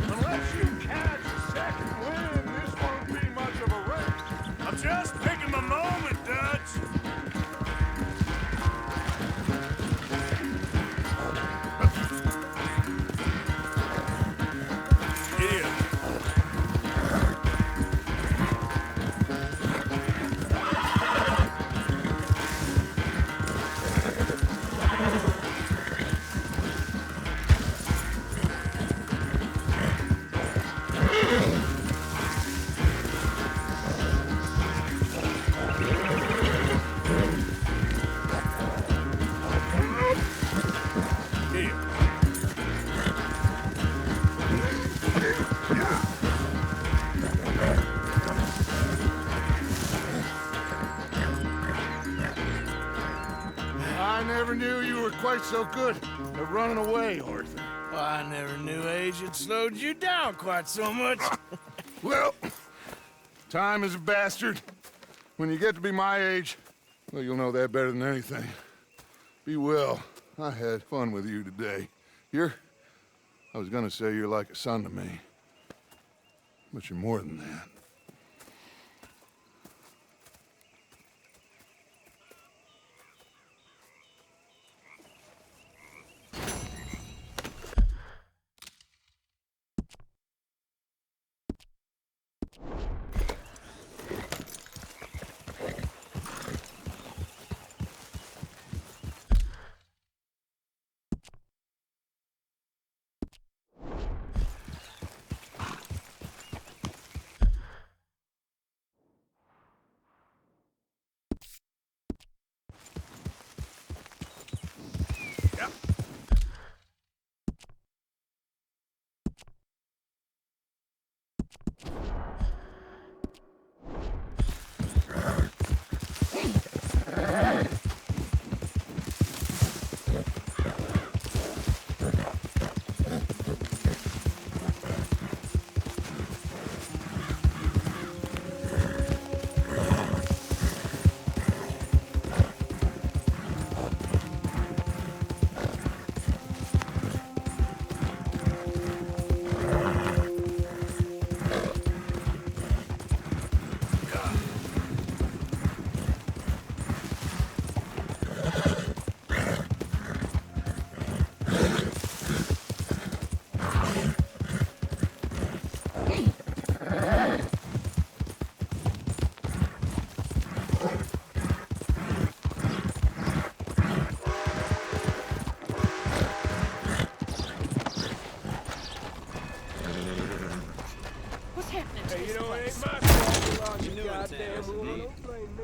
Unless you catch a second wind, this won't be much of a race. I'm just picking my moment, Dutch. Yeah. Yeah. I never knew you were quite so good at running away, Arthur. I never knew age had slowed you down quite so much. Well, time is a bastard. When you get to be my age, well, you'll know that better than anything. Be well. I had fun with you today. I was gonna say you're like a son to me. But you're more than that.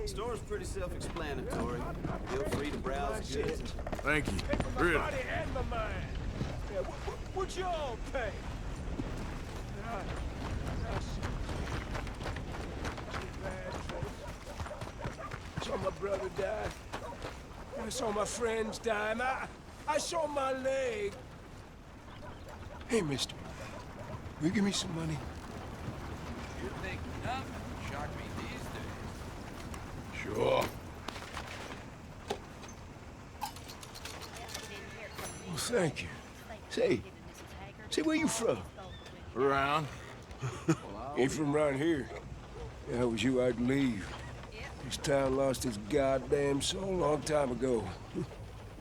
Store's pretty self-explanatory. Feel free to browse goods. Thank you. Really. And my mind. Yeah, what y'all pay? I saw my brother die. I saw my friends die. I saw my leg. Hey, mister. Will you give me some money? You think nothing shock me these days. Sure. Well, thank you. Say, where you from? Around. Ain't from around here. If I was you, I'd leave. This town lost its goddamn soul a long time ago.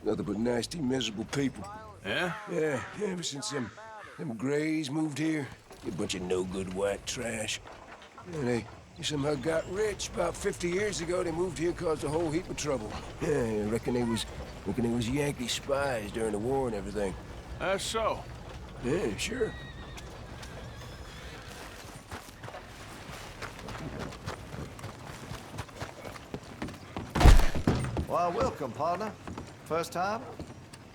Nothing but nasty, miserable people. Yeah? Yeah, ever since them Grays moved here, a bunch of no-good white trash. And they somehow got rich. About 50 years ago, they moved here, caused a whole heap of trouble. Yeah, I reckon they was Yankee spies during the war and everything. That's so. Yeah, sure. Well, welcome, partner. First time?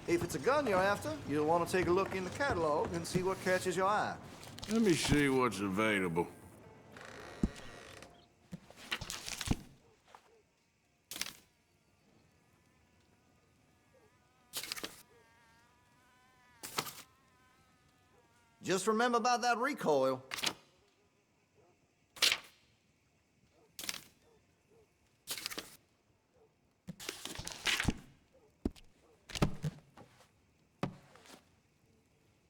If it's a gun you're after, you'll want to take a look in the catalog and see what catches your eye. Let me see what's available. Just remember about that recoil.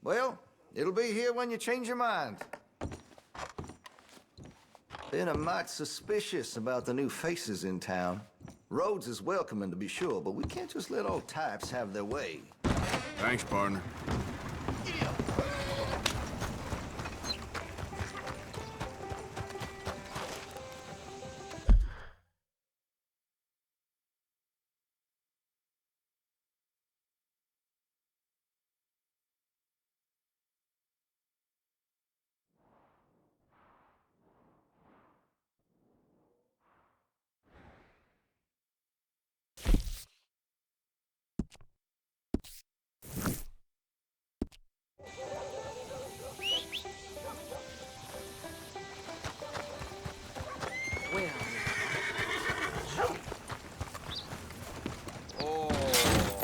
Well, it'll be here when you change your mind. Been a mite suspicious about the new faces in town. Rhodes is welcoming, to be sure, but we can't just let old types have their way. Thanks, partner.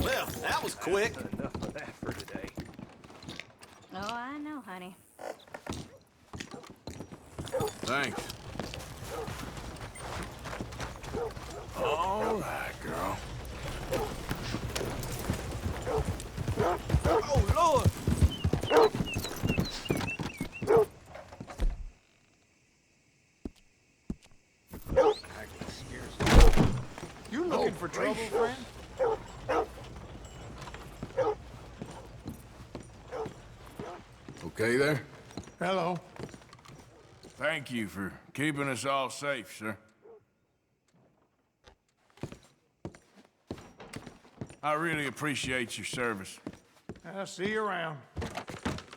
Well, that was quick. Enough of that for today. Oh, I know, honey. Thanks. All right, girl. trouble, friend? Okay there? Hello. Thank you for keeping us all safe, sir. I really appreciate your service. I'll see you around.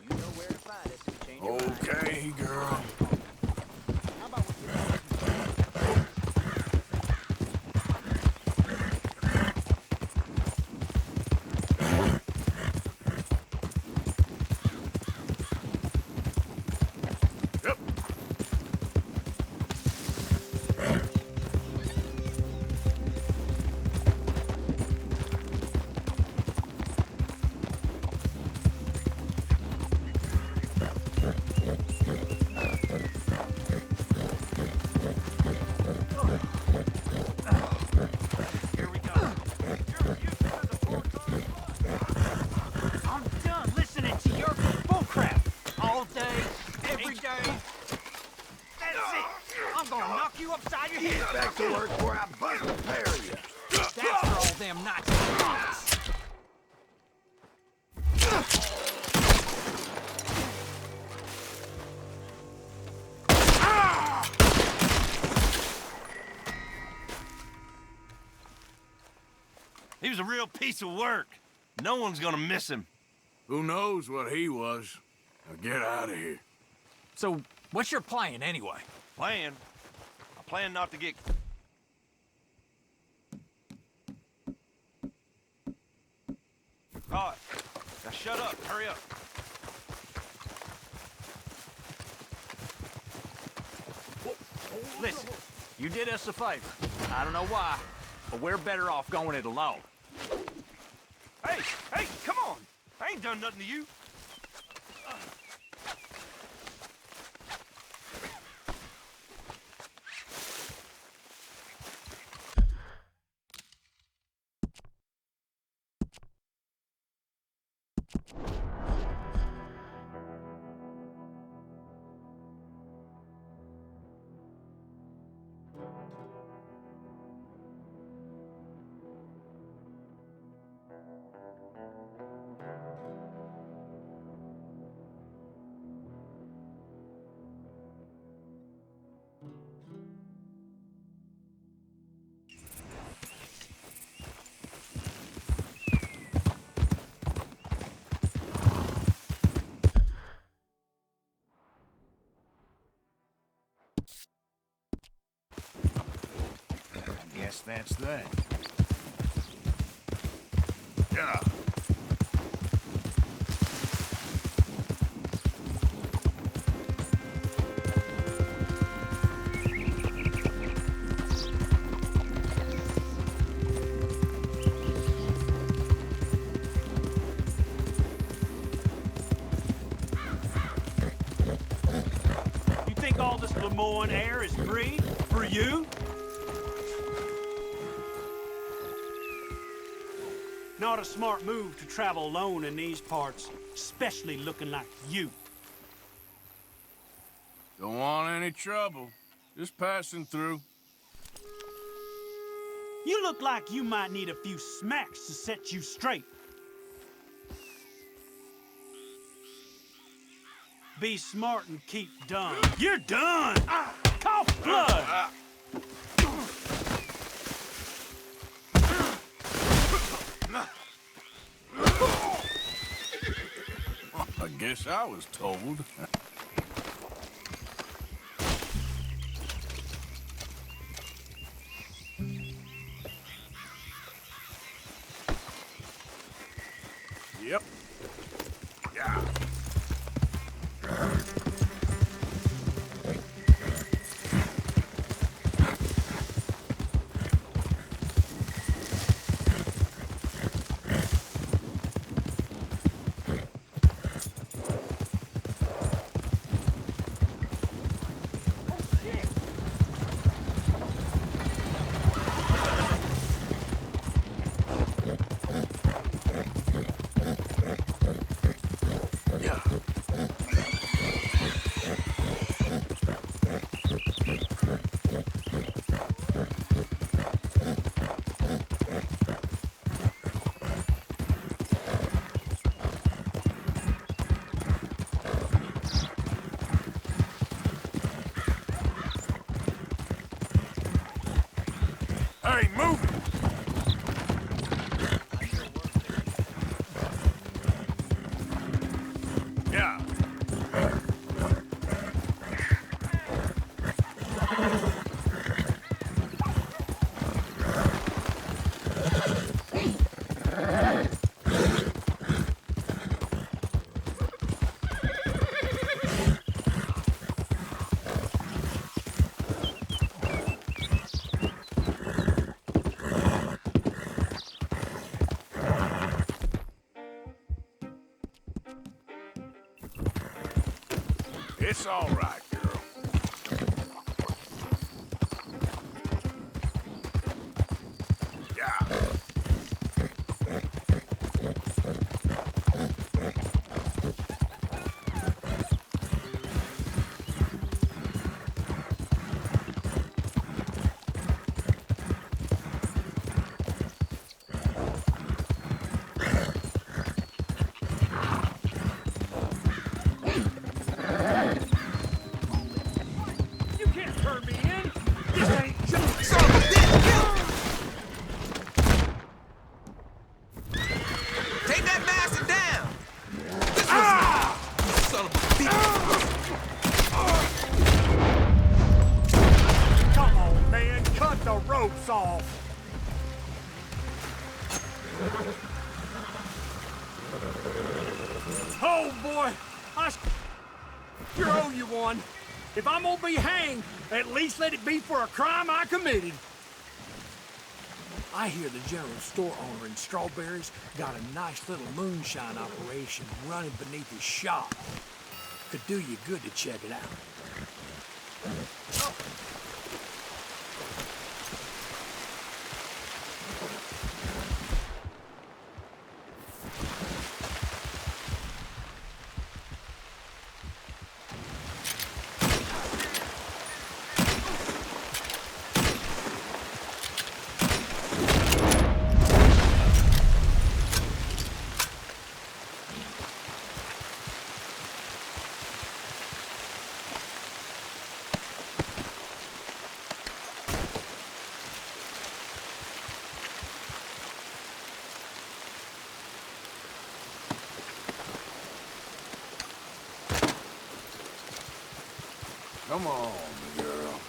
You know where to find us and change your mind. Okay, girl. I'm done listening to your bullcrap. All day, every day. That's it. I'm gonna knock you upside your head. Back to work where I bust a pair of you. That's for all them Nazi punks. He was a real piece of work. No one's gonna miss him. Who knows what he was? Now get out of here. So, what's your plan anyway? Plan? I plan not to get... Caught. Now shut up. Hurry up. Listen, you did us a favor. I don't know why, but we're better off going it alone. Hey, hey, come on. I ain't done nothing to you. Guess that's that. Yeah. You think all this Lemoyne air is free for you? Not a smart move to travel alone in these parts, especially looking like you. Don't want any trouble. Just passing through. You look like you might need a few smacks to set you straight. Be smart and keep done. You're done! Cough blood! I guess I was told. Yep. Yeah. Hey, move it! Yeah. It's all right, girl. Yeah. You can't turn me in. This ain't just... Son of a bitch! Take that bastard down! This was... Son of a bitch! Come on, man. Cut the ropes off. Oh, boy. I sure owe you one. If I'm gonna be hanged, at least let it be for a crime I committed. I hear the general store owner in Strawberries got a nice little moonshine operation running beneath his shop. Could do you good to check it out. Come on, girl.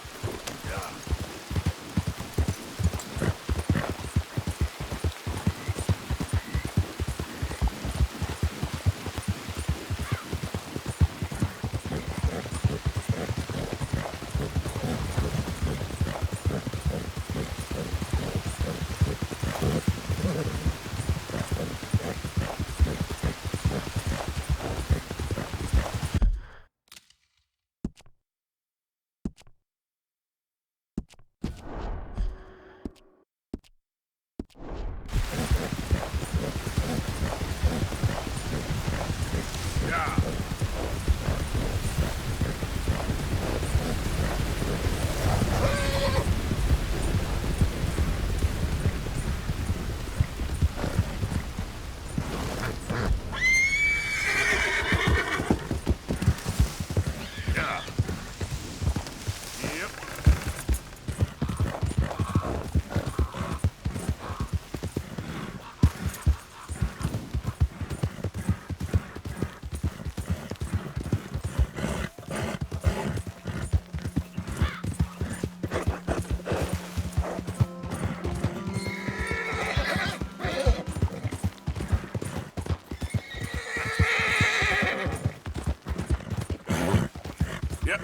Yeah.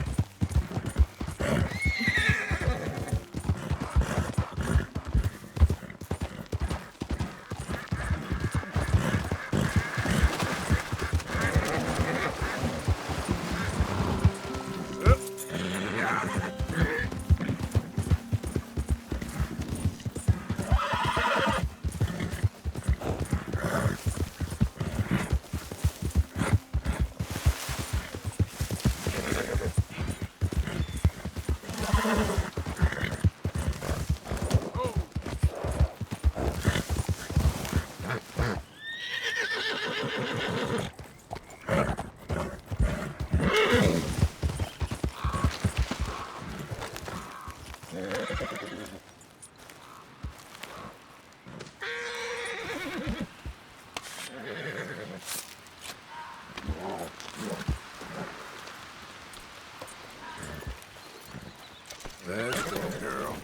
Let's go, girl.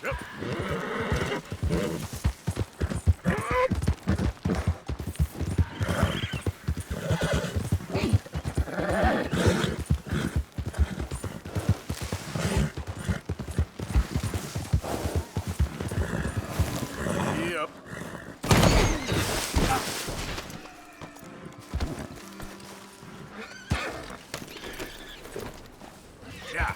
Yep. Yep. Yeah.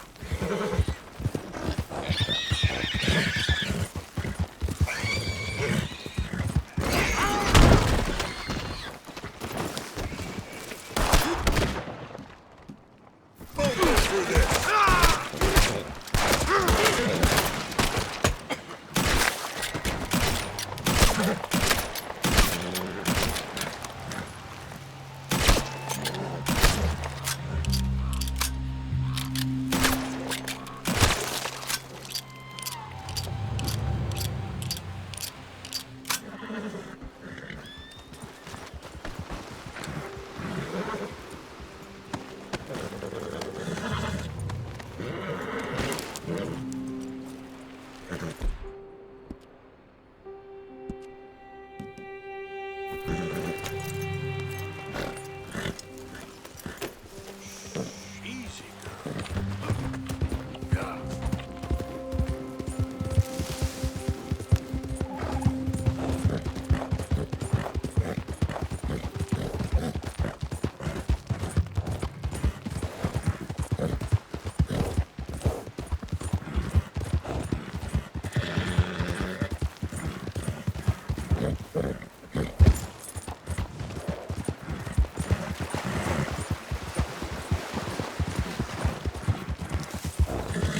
Easy, girl.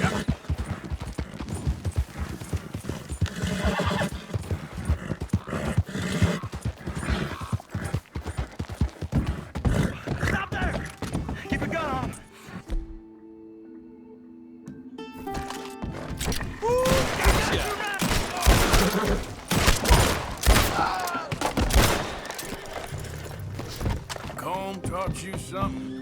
Yeah. Stop there! Keep a gun on him. Comb taught you something?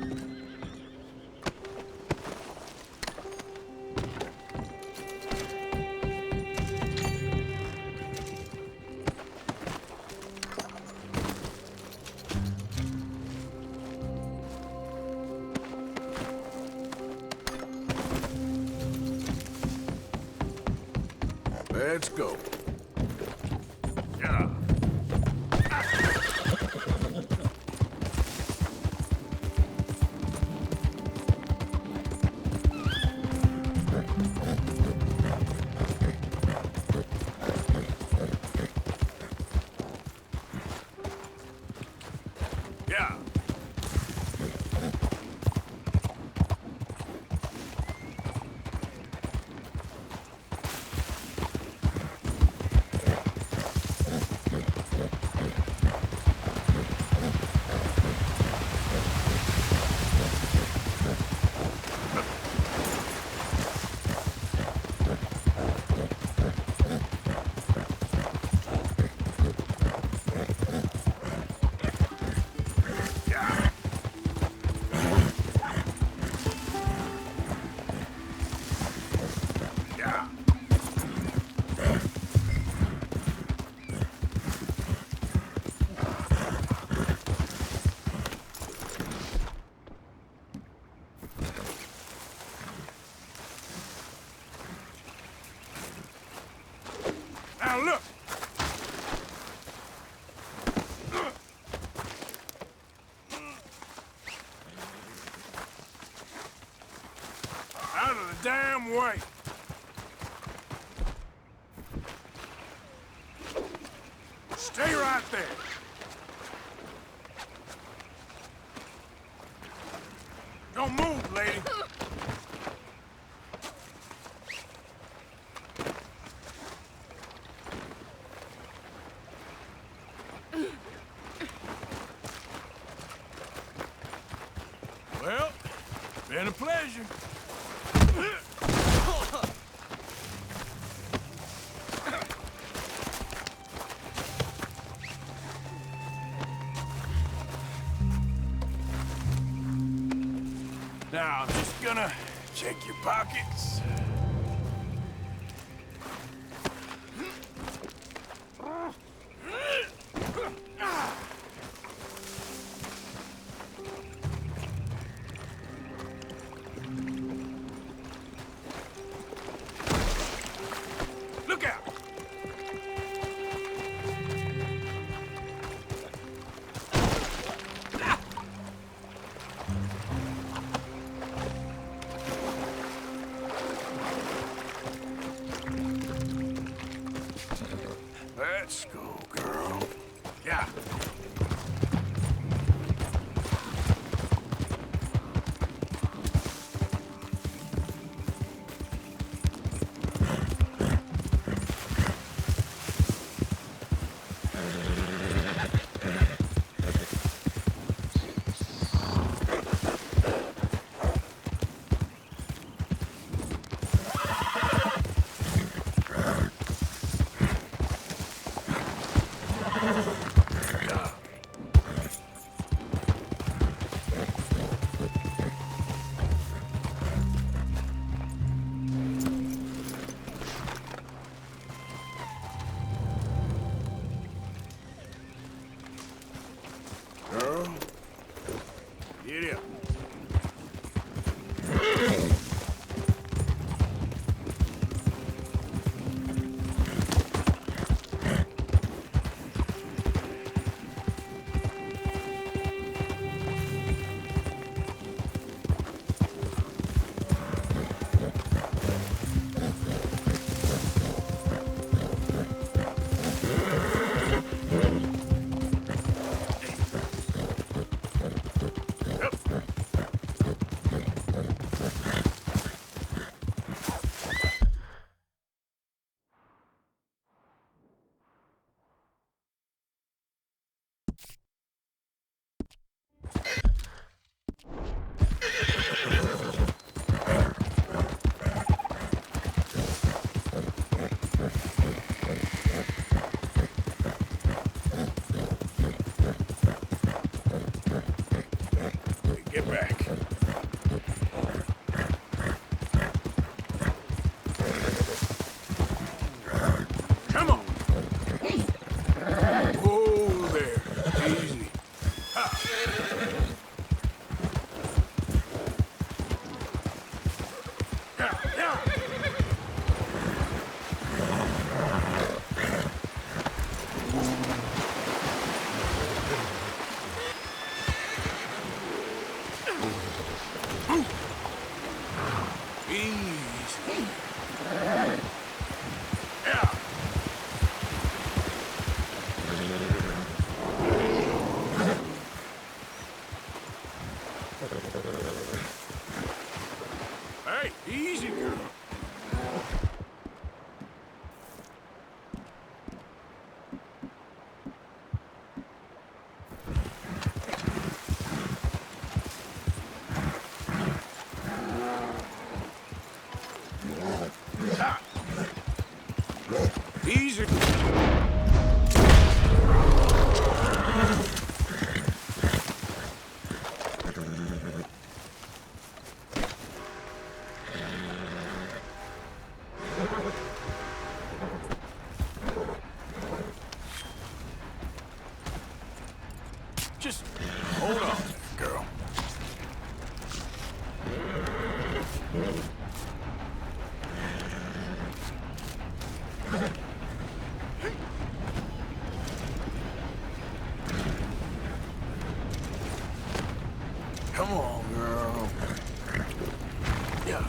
Let's go. Yeah. Yeah. Yeah. Now look. Out of the damn way. Stay right there. Don't move, lady. Well, been a pleasure. Now, I'm just gonna check your pockets. Let's go, girl. Yeah. Girl, get up. Get back. Come on. Oh, there. Easy. Ha. Yeah, yeah. Easy. Yeah. Hey, easy, girl. Ha. Easy. Just hold on, girl. Come on, girl. Yeah.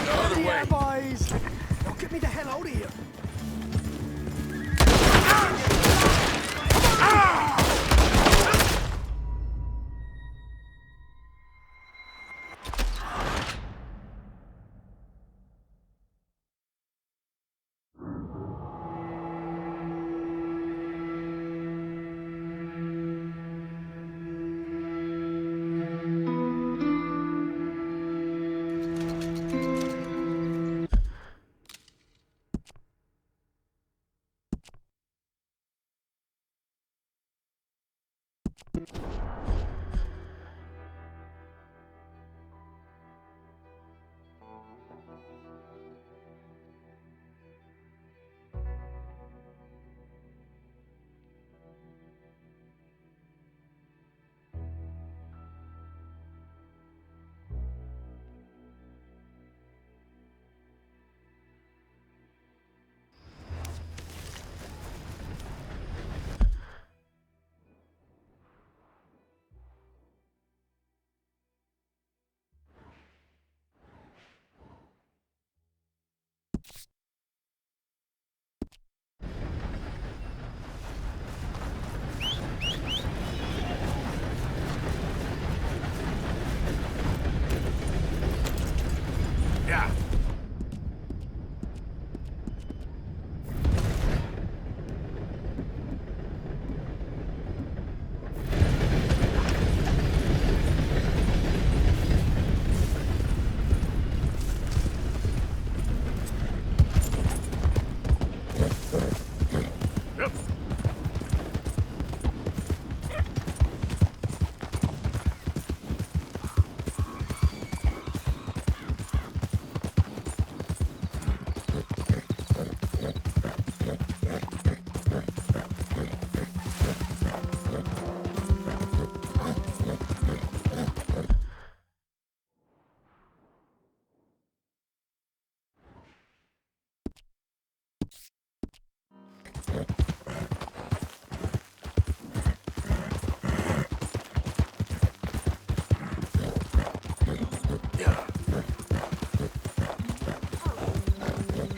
The other way. Yeah, boys. Now get me the hell out of here. Yeah. Yep.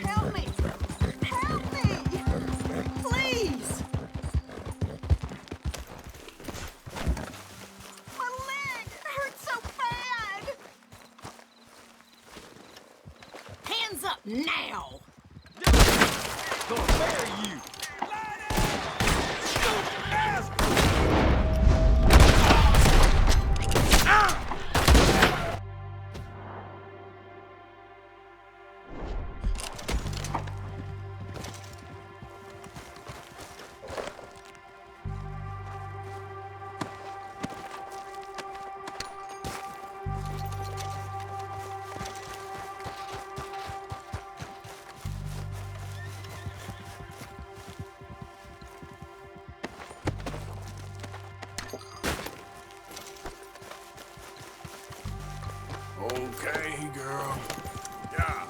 Help me! Help me! Please! My leg hurts so bad! Hands up now! Gonna bury you! Okay, girl. Yeah.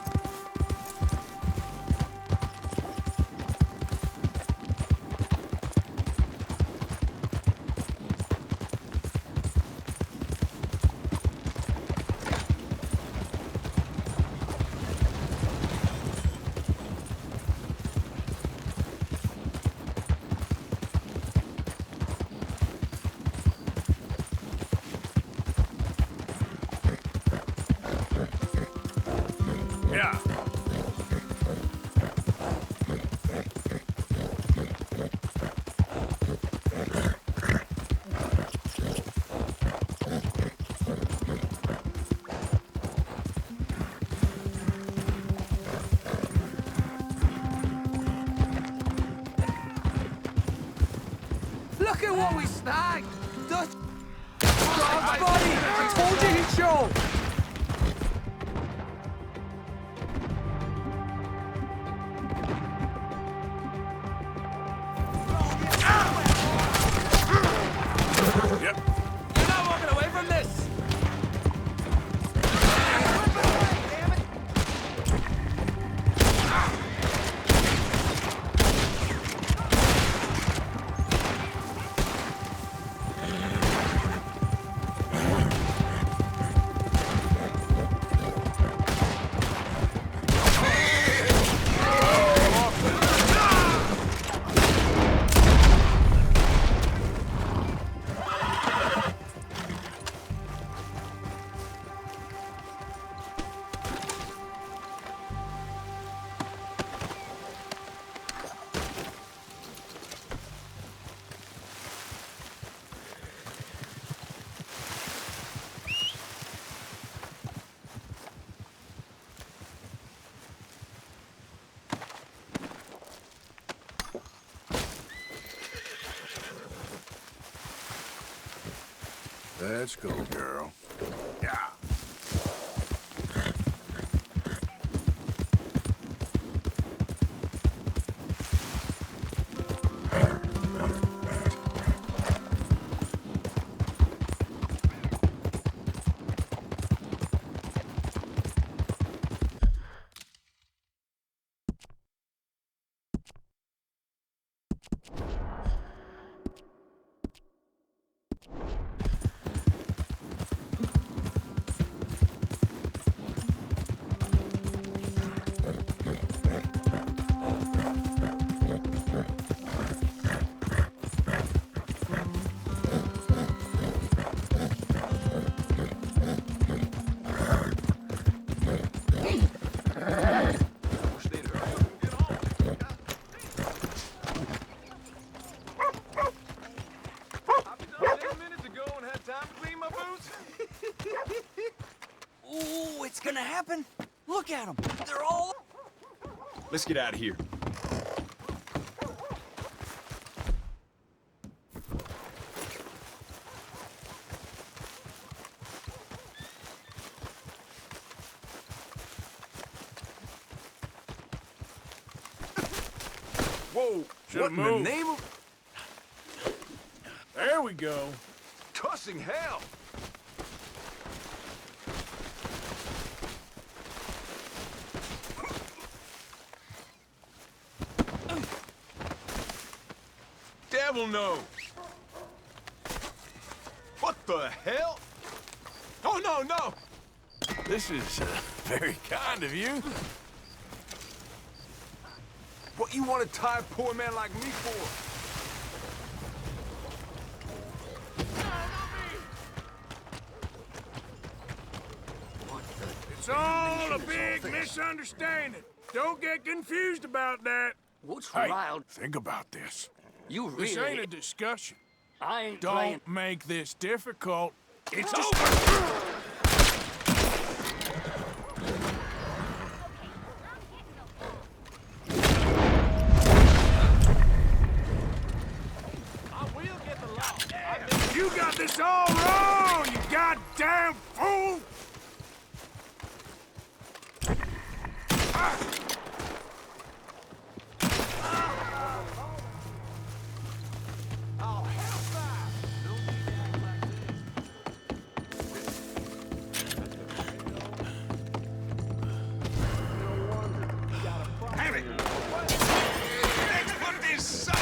Yeah. Look at what we snagged! The God's body! I told you he'd show! Yep. You're not walking away from this! Let's go, girl. Yeah. Ooh, it's gonna happen. Look at them. They're all... Let's get out of here. Whoa! What in the moved. name of... There we go. Cussing hell! Devil no! What the hell? Oh, no, no! This is very kind of you. What you want to tie a poor man like me for? It's all a big misunderstanding. Don't get confused about that. What's Hey, wild? think about this. You This really... ain't a discussion. I ain't Don't playing... make this difficult. It's No. over. You got this all wrong, you goddamn fool! Damn it! Let's put this son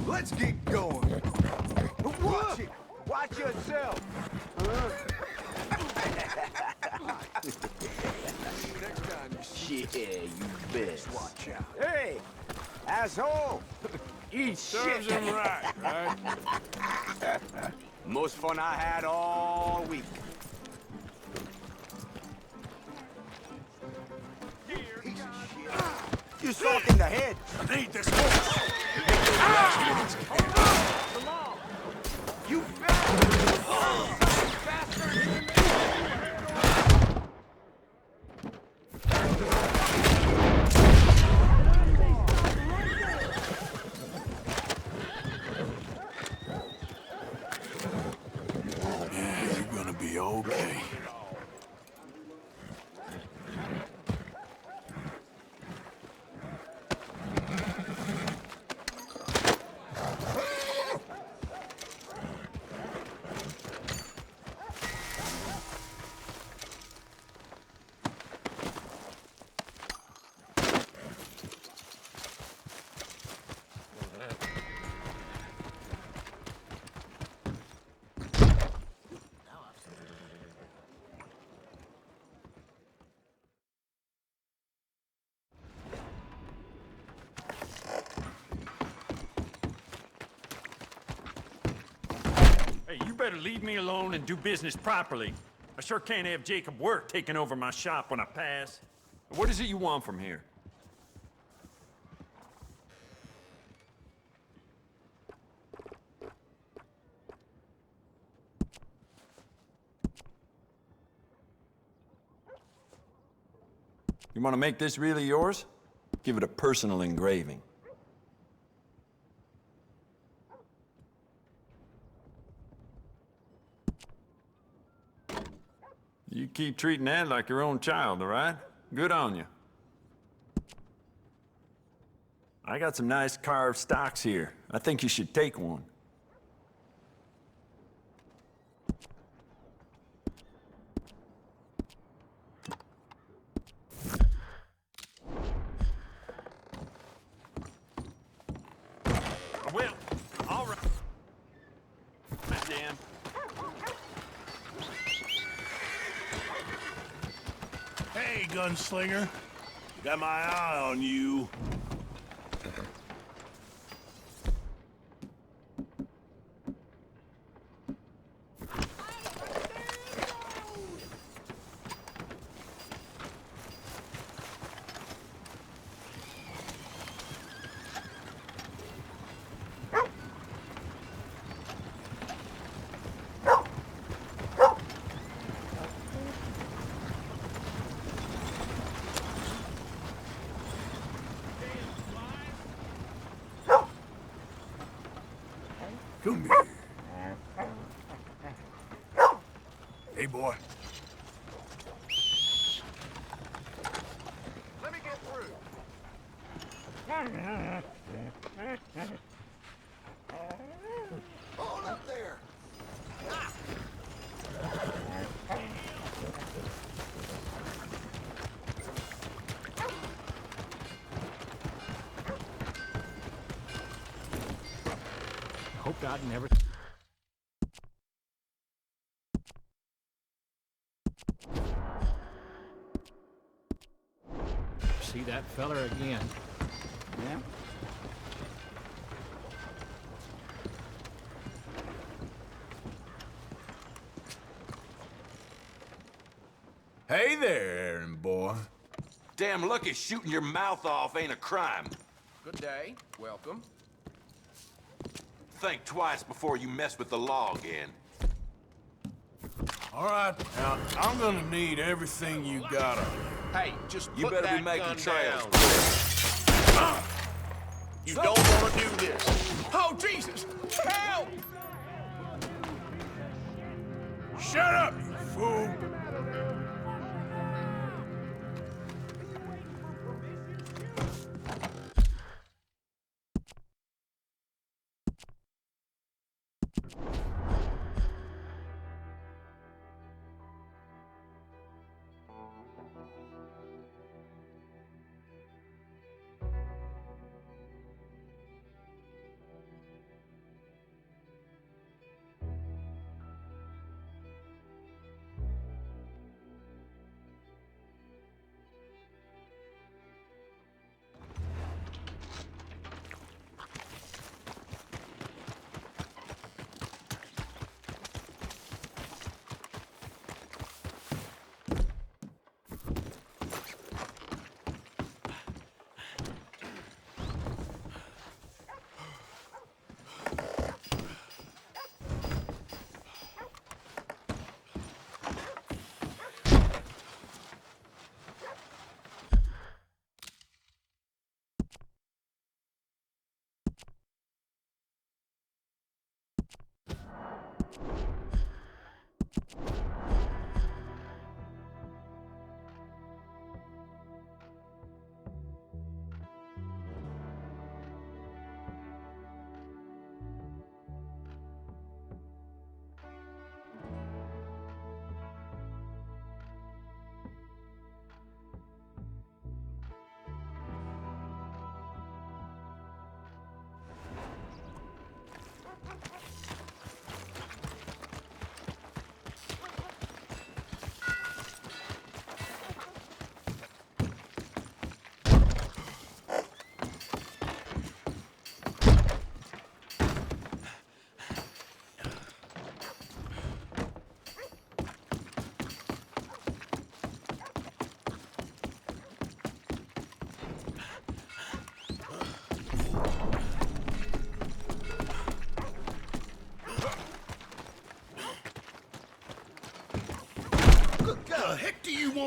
Let's get going. Watch it. Watch yourself. Next time you Yeah, you bet. watch out. Hey, asshole! Eat Serves shit. him right, right? Most fun I had all week. You saw it in the head. I need this horse. Come on. You bastard! better leave me alone and do business properly. I sure can't have Jacob Work taking over my shop when I pass. What is it you want from here? You want to make this really yours? Give it a personal engraving. You keep treating that like your own child, all right? Good on you. I got some nice carved stocks here. I think you should take one. Well, all right. Dan. Hey, gunslinger. Got my eye on you. Come here. Hey, boy. Let me get through. Hold up there. Hope God never... see that feller again. Yeah? Hey there, errand boy. Damn lucky shooting your mouth off ain't a crime. Good day. Welcome. Think twice before you mess with the law again. All right, now, I'm gonna need everything you got on you. Hey, just You put better that be making gun trails. down. You don't want to do this. Oh, Jesus! Help! Shut up, you fool!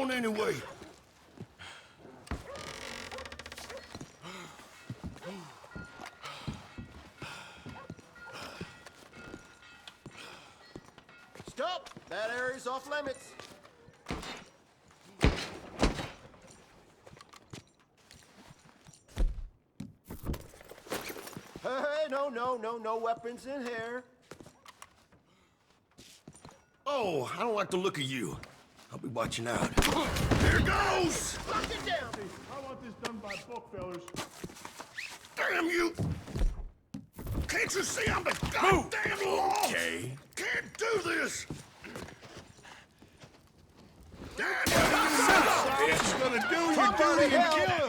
on anyway? Stop! That area's off limits. Hey, no weapons in here. Oh, I don't like the look of you. I'll be watching out. Here goes! Lock it down! I want this done by book, fellas. Damn you! Can't you see I'm the goddamn law? Okay. Can't do this! Damn you! It's gonna do your Somebody duty and help! kill